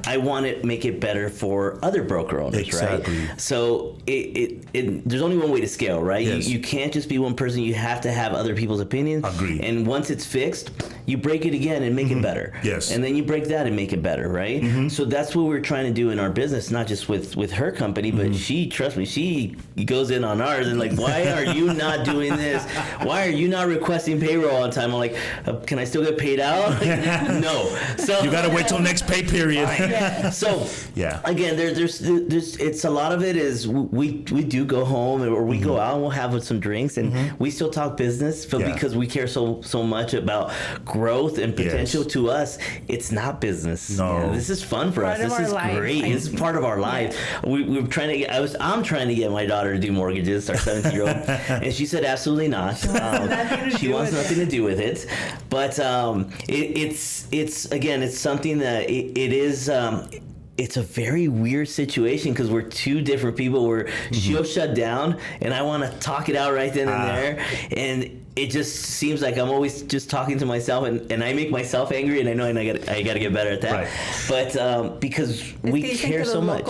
I want to make it better for other broker owners, right? So there's only one way to scale, right? You can't just be one person. You have to have other people's opinions. Agreed. And once it's fixed, you break it again and make it better. Yes. And then you break that and make it better, right? So that's what we're trying to do in our business, not just with her company, but trust me, she goes in on ours and like, why are you not doing this? Why are you not requesting payroll on time? I'm like, can I still get paid out? Like, no. So you got to wait till next pay period. So again, there's it's a lot of it is we do go home, or we go out and we'll have some drinks, and we still talk business, but because we care so much about growth and potential, to us it's not business. No, this is fun for us. This is great. This is part of our life. We're trying to get, I'm trying to get my daughter to do mortgages, our 17-year-old, and she said absolutely not. She wants nothing to do with it. But it's again, it's something that it is. It's a very weird situation because we're two different people. She'll shut down, and I want to talk it out right then and there. And it just seems like I'm always just talking to myself, and I make myself angry, and I know I got to get better at that. Right. But because we care so much.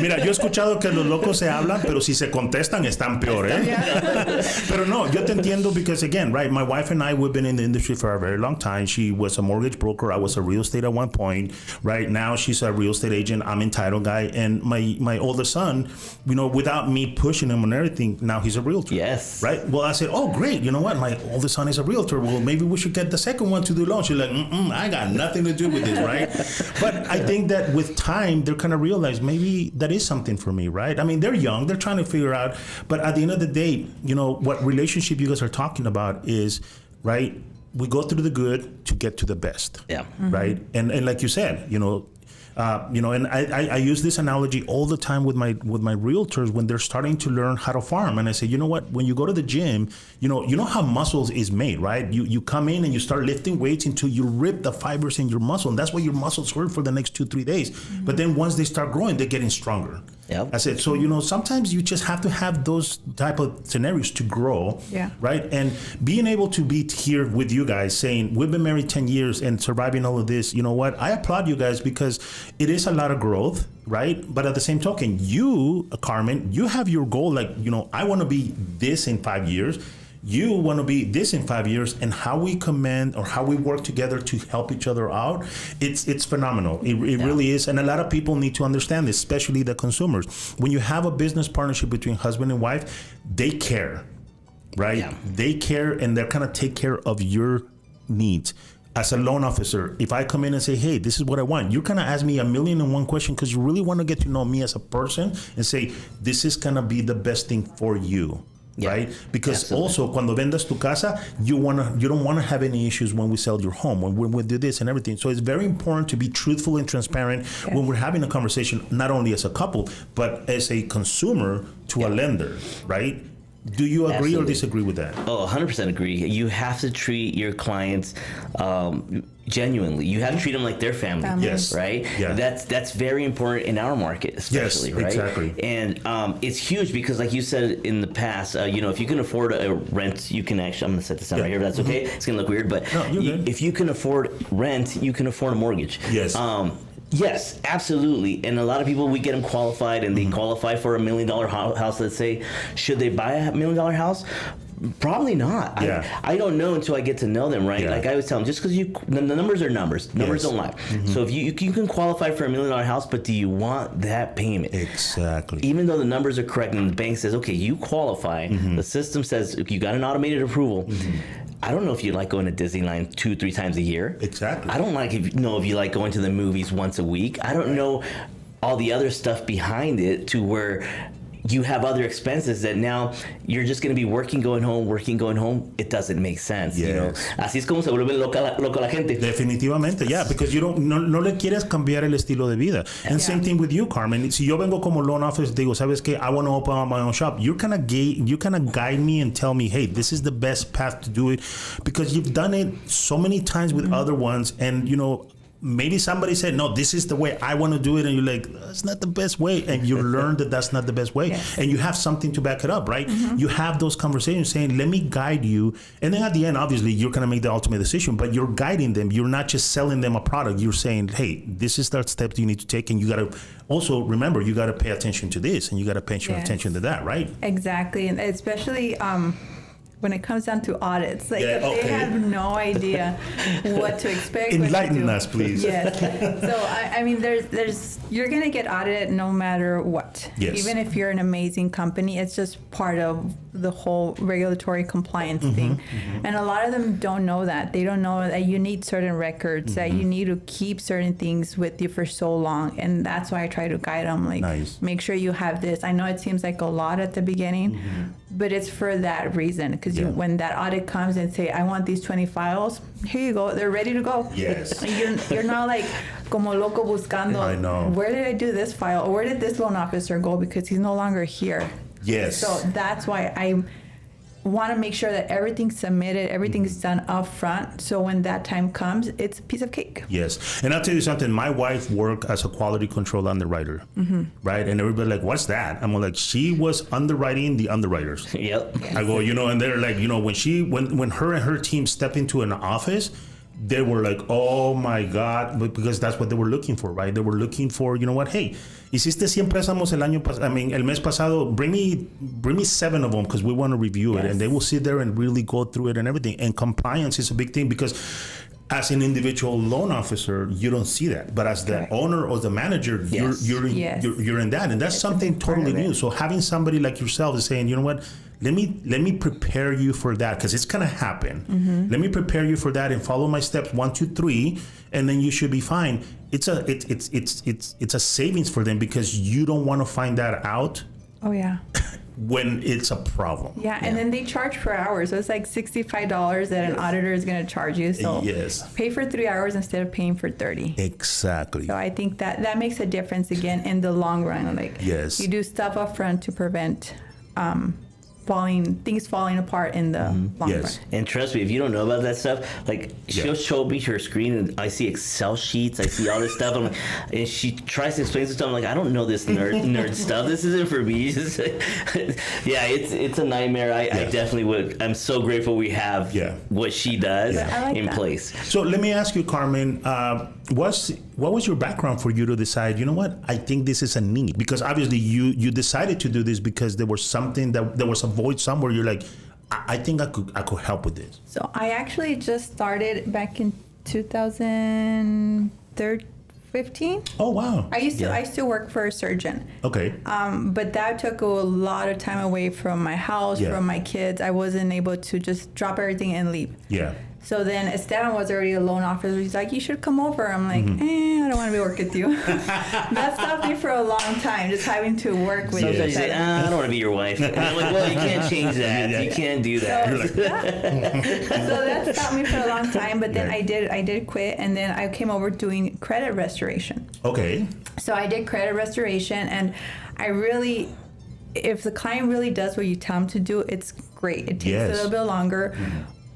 Mira, yo he escuchado que los locos se hablan, pero si se contestan están peor, ¿eh? Pero no, yo te entiendo because, again, right, my wife and I, we've been in the industry for a very long time. She was a mortgage broker. I was a real estate at one point. Right now, she's a real estate agent. I'm a title guy. And my older son, without me pushing him on everything, now he's a realtor. Yes. Right? Well, I said, oh, great. You know what? My older son is a realtor. Well, maybe we should get the second one to do loans. She's like, I got nothing to do with this, right? But I think that with time, they're kind of realize maybe that is something for me, right? I mean, they're young. They're trying to figure out. But at the end of the day, what relationship you guys are talking about is, right, we go through the good to get to the best. Yeah. Right. And like you said, and I use this analogy all the time with my realtors when they're starting to learn how to farm. And I say, you know what, when you go to the gym, you know how muscles is made, right? You come in and you start lifting weights until you rip the fibers in your muscle. And that's why your muscles hurt for the next 2-3 days. But then once they start growing, they're getting stronger. Yep. I said, so, sometimes you just have to have those type of scenarios to grow, right? And being able to be here with you guys saying, we've been married 10 years and surviving all of this, you know what? I applaud you guys because it is a lot of growth, right? But at the same token, you, Carmen, you have your goal, like, I want to be this in 5 years. You want to be this in 5 years, and how we commend or how we work together to help each other out, it's phenomenal. It really is. And a lot of people need to understand this, especially the consumers. When you have a business partnership between husband and wife, they care, right? Yeah. They care, and they're kind of take care of your needs. As a loan officer, if I come in and say, hey, this is what I want, you're going to ask me 1,000,001 questions because you really want to get to know me as a person and say, this is going to be the best thing for you. Yeah, right? Because absolutely. Also, cuando vendas tu casa, you don't want to have any issues when we sell your home, when we do this and everything. So it's very important to be truthful and transparent when we're having a conversation, not only as a couple, but as a consumer to a lender, right? Do you agree Absolutely. Or disagree with that? Oh, 100% agree. You have to treat your clients genuinely. You have to treat them like their family. Yes. Right? Yeah. That's very important in our market, especially, right? Exactly. And it's huge because, like you said in the past, if you can afford a rent, you can actually, I'm going to set this out right here, but that's okay. It's going to look weird, but if you can afford rent, you can afford a mortgage. Yes. Yes, absolutely. And a lot of people, we get them qualified and they qualify for $1 million house, let's say. Should they buy a $1 million house? Probably not. Yeah. I don't know until I get to know them, right? Yeah. Like I always tell them, just because the numbers are numbers. Numbers don't lie. So if you can qualify for $1 million house, but do you want that payment? Exactly. Even though the numbers are correct and the bank says, okay, you qualify, the system says if you got an automated approval, I don't know if you like going to Disneyland 2-3 times a year. Exactly. I don't know if you like going to the movies once a week. I don't know all the other stuff behind it to where you have other expenses that now you're just going to be working, going home. It doesn't make sense. Yes. You know? Así es como se vuelve loca la gente. Definitivamente, yeah, because you no le quieres cambiar el estilo de vida. And same thing with you, Carmen. Si yo vengo como loan officer, digo, sabes que I want to open up my own shop. You kind of guide me and tell me, hey, this is the best path to do it, because you've done it so many times with other ones, and you know. Maybe somebody said, no, this is the way I want to do it. And you're like, that's not the best way. And you learn that that's not the best way. Yes. And you have something to back it up, right? You have those conversations saying, let me guide you. And then at the end, obviously, you're going to make the ultimate decision, but you're guiding them. You're not just selling them a product. You're saying, hey, this is the steps you need to take. And you got to also remember, you got to pay attention to this and you got to pay attention to that, right? Exactly. And especially when it comes down to audits, like if okay. they have no idea what to expect. Enlighten us, please. Yes. So I mean, there's you're gonna get audited no matter what. Yes. Even if you're an amazing company, it's just part of the whole regulatory compliance thing. And a lot of them don't know that. They don't know that you need certain records, that you need to keep certain things with you for so long. And that's why I try to guide them. Like, make sure you have this. I know it seems like a lot at the beginning, but it's for that reason. Because when that audit comes and say, I want these 20 files, here you go. They're ready to go. Yes. You're not like, como loco buscando. I know. Where did I do this file? Or where did this loan officer go? Because he's no longer here. Yes. So that's why I want to make sure that everything's submitted, everything's done up front. So when that time comes, it's a piece of cake. Yes. And I'll tell you something. My wife worked as a quality control underwriter, right? And everybody like, what's that? I'm like, she was underwriting the underwriters. Yep. I go, and they're like, when her and her team step into an office, they were like, oh my God, because that's what they were looking for, right? They were looking for, hey, hiciste 100 préstamos el mes pasado, bring me 7 of them because we want to review it. And they will sit there and really go through it and everything. And compliance is a big thing because as an individual loan officer, you don't see that. But as the owner or the manager, you're in that. And that's something totally new. So having somebody like yourself is saying, you know what, let me prepare you for that because it's gonna happen. Let me prepare you for that and follow my steps 1, 2, 3, and then you should be fine. It's a savings for them because you don't want to find that out. Oh yeah. When it's a problem. Yeah, and then they charge per hour. So it's like $65 that an auditor is going to charge you. So pay for 3 hours instead of paying for 30. Exactly. So I think that makes a difference again in the long run. Like you do stuff up front to prevent things falling apart in the long run. And trust me, if you don't know about that stuff, like she'll show me her screen and I see Excel sheets, I see all this stuff. I'm like, and she tries to explain stuff. I'm like, I don't know this nerd stuff. This isn't for me. It's a nightmare. I definitely would. I'm so grateful we have what she does in place. So let me ask you, Carmen, what was your background for you to decide, you know what, I think this is a need? Because obviously you decided to do this because there was something that there was a void somewhere. You're like, I think I could help with this. So I actually just started back in 2015. Oh wow! I used to work for a surgeon. Okay. But that took a lot of time away from my house, from my kids. I wasn't able to just drop everything and leave. Yeah. So then Esteban was already a loan officer. He's like, you should come over. I'm like, I don't want to be working with you. That stopped me for a long time, just having to work with you. Sometimes you say, I don't want to be your wife. And I'm like, well, you can't change that. You can't do that. So that stopped me for a long time. But then I did quit. And then I came over doing credit restoration. Okay. So I did credit restoration. And if the client really does what you tell them to do, it's great. It takes a little bit longer.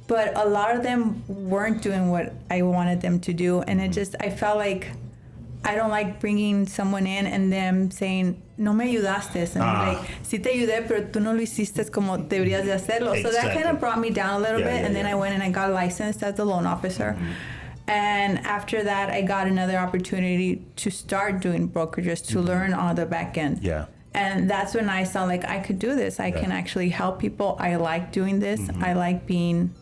But a lot of them weren't doing what I wanted them to do. And I felt like I don't like bringing someone in and them saying, no me ayudaste. And I'm like, sí te ayudé, pero tú no lo hiciste como deberías de hacerlo. So that kind of brought me down a little bit. And then I went and I got licensed as the loan officer. And after that, I got another opportunity to start doing brokerages, to learn on the back end. Yeah. And that's when I saw like I could do this. I can actually help people. I like doing this. I like being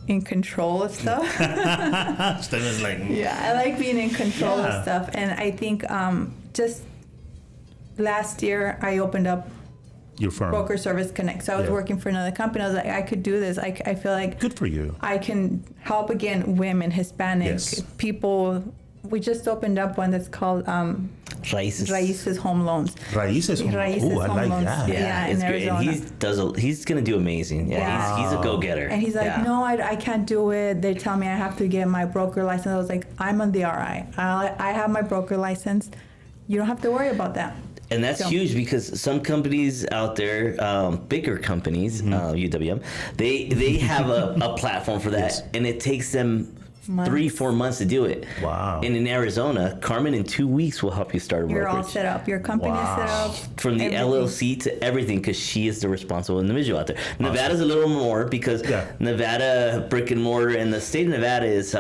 in control of stuff. Esteban's like, Yeah, I like being in control of stuff. And I think just last year I opened up your firm. Broker Service Connect. So I was working for another company. I was like, I could do this. I feel like Good for you. I can help again women, Hispanic people. We just opened up one that's called Raices Home Loans. Raices. Raices Oh, I Home like Loans. that. Yeah, in it's Arizona. great. And he's gonna do amazing. Yeah, he's a go-getter. And he's like, no, I can't do it. They tell me I have to get my broker license. I was like, I'm on the RI. I have my broker license. You don't have to worry about that. And that's huge because some companies out there, bigger companies, UWM, they have a platform for that, and it takes them 3-4 months to do it. Wow. And in Arizona, Carmen in 2 weeks will help you start a brokerage. You're all set up. Your company is set up. From the everything. LLC to everything, because she is the responsible individual out there. Nevada's a little more because Nevada brick and mortar, and the state of Nevada is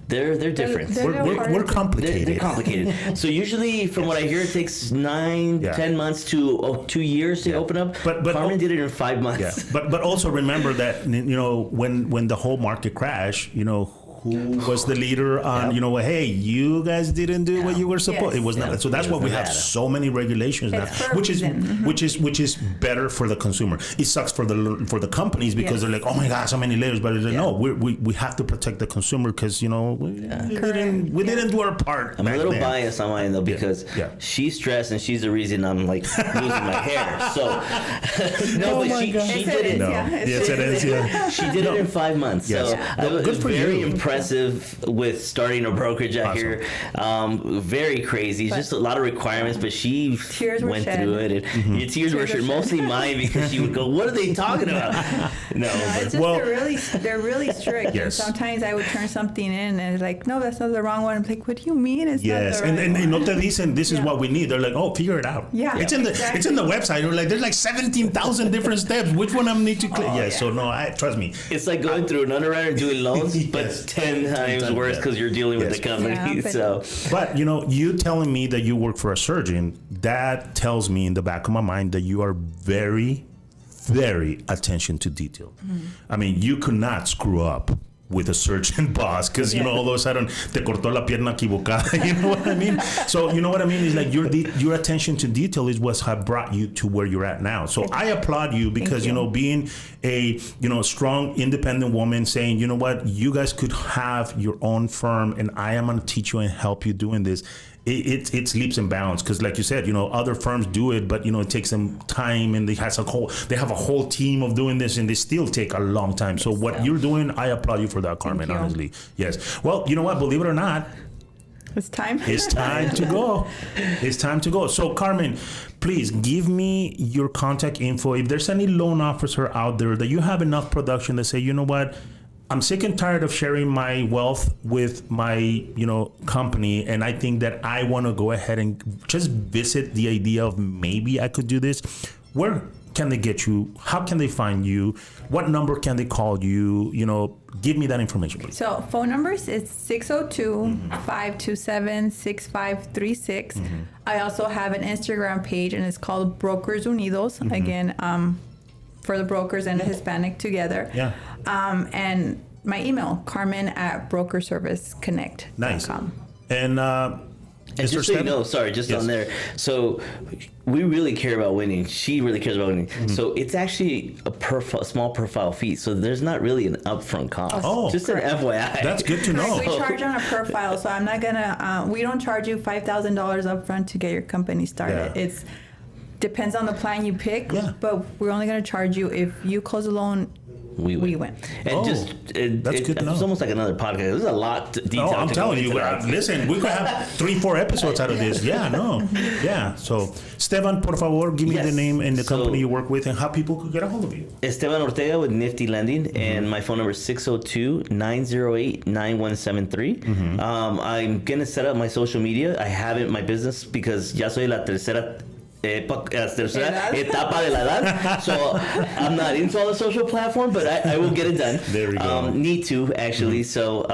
they're different. We're complicated. They're complicated. So usually, from what I hear, it takes 9-10 months to 2 years to open up. But Carmen did it in 5 months. Yeah. But also remember that, you know, when the whole market crashed, you know, who was the leader on, you know, hey, you guys didn't do what you were supposed. It was not. So that's why we have so many regulations now, which is better for the consumer. It sucks for the companies because they're like, oh my God, so many layers. But it's like, no, we have to protect the consumer because, you know, we didn't do our part. I'm a little biased on mine though because she's stressed and she's the reason I'm like losing my hair. So no, but she did it. Yes, it is. Yeah. She did it in 5 months. Yes. So I was good for very you. impressive with starting a brokerage out here. Very crazy. It's just a lot of requirements, but she went through it. And your tears were shed, mostly mine because she would go, "What are they talking about?" It's just they're really strict. Yes. And sometimes I would turn something in and it's like, no, that's not the wrong one. I'm like, what do you mean? It's not the right and one. no te dicen this is what we need. They're like, oh, figure it out. Yeah, it's in the website. You're like, there's like 17,000 different steps. Which one I need to click? So no, trust me. It's like going through an underwriter doing loans, but 10 times worse because you're dealing with the company. But you know, you telling me that you work for a surgeon, that tells me in the back of my mind that you are very, very attention to detail. I mean, you could not screw up with a surgeon boss because you know all of a sudden te cortó la pierna equivocada. You know what I mean? So you know what I mean is like your attention to detail is what have brought you to where you're at now. So I applaud you because you know, being a strong independent woman, saying, you know what, you guys could have your own firm and I am going to teach you and help you doing this. It's leaps and bounds because, like you said, you know, other firms do it, but you know, it takes them time, and they have a whole team of doing this, and they still take a long time. So what you're doing, I applaud you for that, Carmen. Honestly, yes. Well, you know what? Believe it or not, it's time. It's time to go. It's time to go. So, Carmen, please give me your contact info. If there's any loan officer out there that you have enough production to say, you know what, I'm sick and tired of sharing my wealth with my, you know, company, and I think that I want to go ahead and just visit the idea of maybe I could do this. Where can they get you? How can they find you? What number can they call you? You know, give me that information, please. So phone numbers is 602-527-6536. I also have an Instagram page, and it's called Brokers Unidos. Again, for the brokers and the Hispanic together. Yeah. And my email, carmen@brokerserviceconnect.com. Nice. And just so you know, on there. So we really care about winning. She really cares about winning. So it's actually a small profile fee. So there's not really an upfront cost. Oh, just an FYI. That's good to know. We charge on a profile, so I'm not gonna. We don't charge you $5,000 upfront to get your company started. Yeah. It's depends on the plan you pick, but we're only gonna charge you if you close a loan. We win. And that's good to know. It's almost like another podcast. There's a lot to detail. No, I'm telling you. Listen, we could have 3-4 episodes out of this. Yeah, no. Yeah. So, Esteban, por favor, give me the name and the company you work with and how people could get a hold of you. Esteban Ortega with Nifty Lending, and my phone number is 602-908-9173. I'm going to set up my social media. I haven't my business because ya soy la tercera etapa de la edad, so I'm not into all the social platform, but I will get it done. There we go. Need to actually. So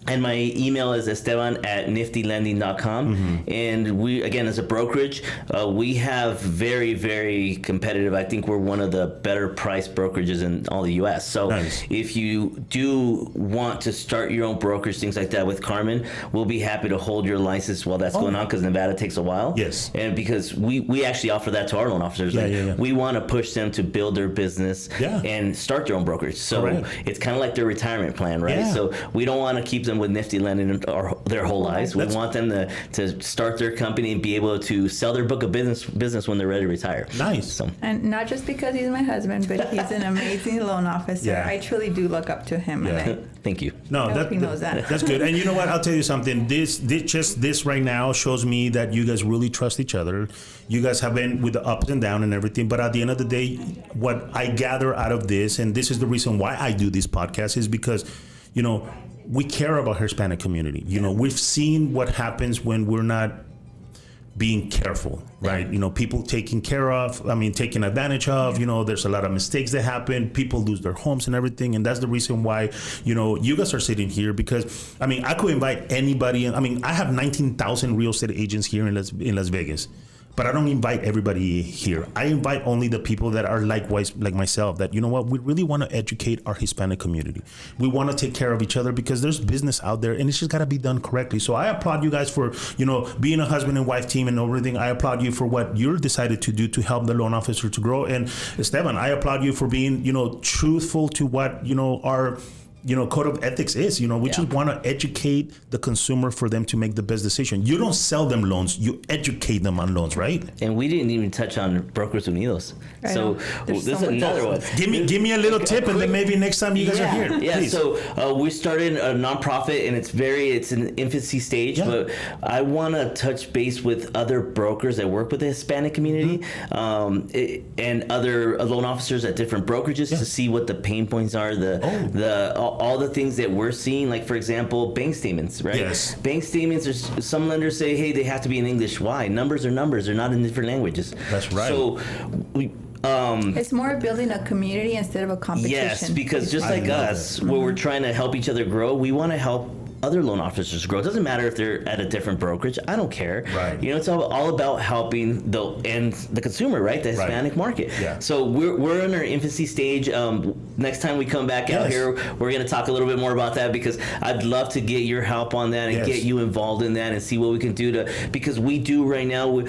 And my email is esteban@niftylending.com. And we, again, as a brokerage, we have very, very competitive. I think we're one of the better priced brokerages in all the U.S. So if you do want to start your own brokerage, things like that with Carmen, we'll be happy to hold your license while that's going on, because Nevada takes a while. Yes. And because we actually offer that to our loan officers. We want to push them to build their business and start their own brokerage. So it's kind of like their retirement plan, right? Yeah. So we don't want to keep them with Nifty Lending their whole lives. We want them to start their company and be able to sell their book of business when they're ready to retire. Nice. So. And not just because he's my husband, but he's an amazing loan officer. I truly do look up to him. And Thank you. No, I hope he knows that. That's good. And you know what? I'll tell you something. This right now shows me that you guys really trust each other. You guys have been with the ups and downs and everything. But at the end of the day, what I gather out of this, and this is the reason why I do this podcast, is because, you know, we care about Hispanic community. You know, we've seen what happens when we're not being careful, right? You know, people taken advantage of, you know, there's a lot of mistakes that happen. People lose their homes and everything. And that's the reason why, you know, you guys are sitting here, because, I mean, I could invite anybody. I mean, I have 19,000 real estate agents here in Las Vegas. But I don't invite everybody here. I invite only the people that are likewise like myself, that, you know what, we really want to educate our Hispanic community. We want to take care of each other, because there's business out there and it's just got to be done correctly. So I applaud you guys for, you know, being a husband and wife team and everything. I applaud you for what you're decided to do to help the loan officer to grow. And Esteban, I applaud you for being, you know, truthful to what, you know, our, you know, code of ethics is. You know, we just want to educate the consumer for them to make the best decision. You don't sell them loans, you educate them on loans, right? And we didn't even touch on Brokers Unidos. So this is another one. Give me a little tip, and then maybe next time you guys are here. Yeah, please. So we started a nonprofit, and it's in infancy stage, but I want to touch base with other brokers that work with the Hispanic community, and other loan officers at different brokerages to see what the pain points are, all the things that we're seeing, like, for example, bank statements, right? Yes. Bank statements, some lenders say, hey, they have to be in English. Why? Numbers are numbers. They're not in different languages. That's right. So it's more building a community instead of a competition. Yes, because just like us, where we're trying to help each other grow, we want to help other loan officers grow. It doesn't matter if they're at a different brokerage. I don't care. Right. You know, it's all about helping the consumer, right? The Hispanic market. Yeah. So we're in our infancy stage. Next time we come back out here, we're going to talk a little bit more about that, because I'd love to get your help on that and get you involved in that and see what we can do because we do right now.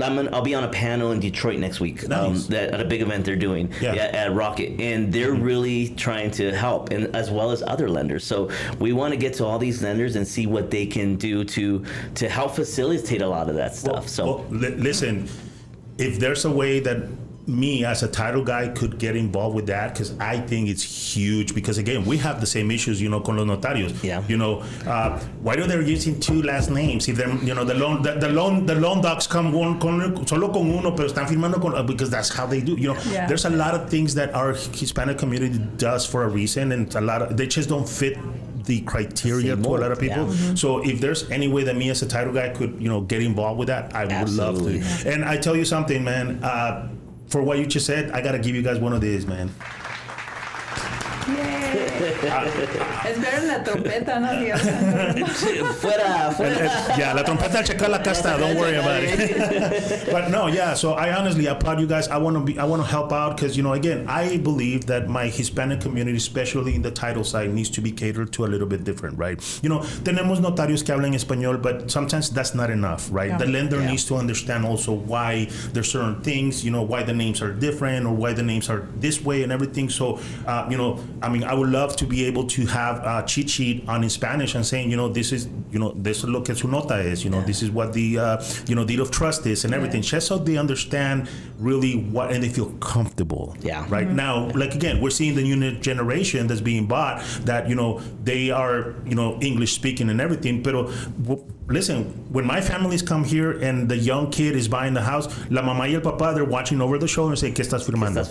I'll be on a panel in Detroit next week. Nice. At a big event they're doing at Rocket, and they're really trying to help, and as well as other lenders. So we want to get to all these lenders and see what they can do to help facilitate a lot of that stuff. Listen, if there's a way that me as a title guy could get involved with that, because I think it's huge, because again, we have the same issues, you know, con los notarios. You know, why are they using two last names? If they're, you know, the loan docs come solo con uno, pero están firmando con, because that's how they do. You know, there's a lot of things that our Hispanic community does for a reason, and they just don't fit the criteria to a lot of people. So if there's any way that me as a title guy could, you know, get involved with that, I would love to. And I tell you something, man, for what you just said, I gotta give you guys one of these, man. Es better than la trompeta, ¿no? Fuera. Yeah, la trompeta checar la casta. Don't worry about it. But no, so I honestly applaud you guys. I want to help out, because, you know, again, I believe that my Hispanic community, especially in the title side, needs to be catered to a little bit different, right? You know, tenemos notarios que hablan español, but sometimes that's not enough, right? The lender needs to understand also why there's certain things, you know, why the names are different or why the names are this way and everything. So, you know, I mean, I would love to be able to have a cheat sheet on in Spanish and saying, you know, this is, you know, this is lo que su nota is, you know, this is what the, you know, deed of trust is and everything, just so they understand really what, and they feel comfortable. Right now, like, again, we're seeing the new generation that's being bought that, you know, they are, you know, English speaking and everything, pero listen, when my families come here and the young kid is buying the house, la mamá y el papá, they're watching over the shoulder and say, ¿qué estás firmando?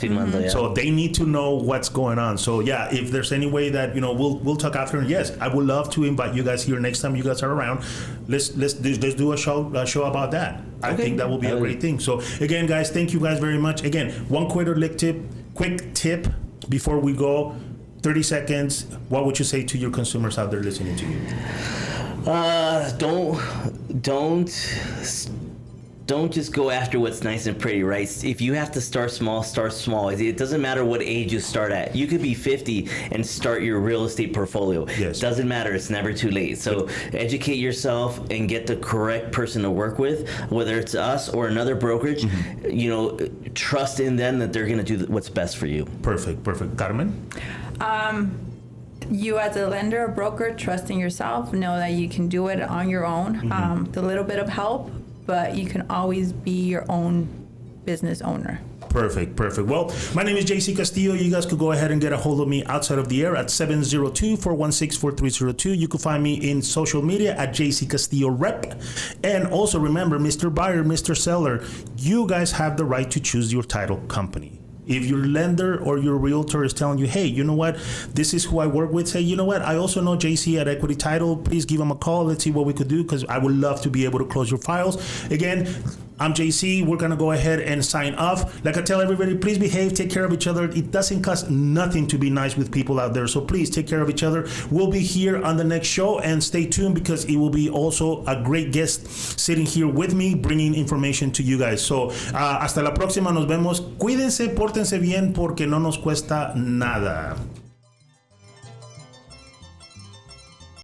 So they need to know what's going on. So yeah, if there's any way that, you know, we'll talk after. And yes, I would love to invite you guys here next time you guys are around. Let's do a show about that. I think that will be a great thing. So again, guys, thank you guys very much. Again, one quick tip before we go. 30 seconds, what would you say to your consumers out there listening to you? Don't just go after what's nice and pretty, right? If you have to start small, start small. It doesn't matter what age you start at. You could be 50 and start your real estate portfolio. Yes. Doesn't matter. It's never too late. So educate yourself and get the correct person to work with, whether it's us or another brokerage. You know, trust in them that they're going to do what's best for you. Perfect. Carmen? You as a lender or broker, trust in yourself. Know that you can do it on your own. With a little bit of help, but you can always be your own business owner. Perfect. Well, my name is JC Castillo. You guys could go ahead and get a hold of me outside of the air at 702-416-4302. You can find me in social media at JC Castillo Rep. And also remember, Mr. Buyer, Mr. Seller, you guys have the right to choose your title company. If your lender or your realtor is telling you, hey, you know what, this is who I work with, say, you know what, I also know JC at Equity Title. Please give them a call. Let's see what we could do, because I would love to be able to close your files. Again, I'm JC. We're going to go ahead and sign off. Like I tell everybody, please behave, take care of each other. It doesn't cost nothing to be nice with people out there. So please take care of each other. We'll be here on the next show, and stay tuned, because it will be also a great guest sitting here with me, bringing information to you guys. So hasta la próxima. Nos vemos. Cuídense, pórtense bien, porque no nos cuesta nada.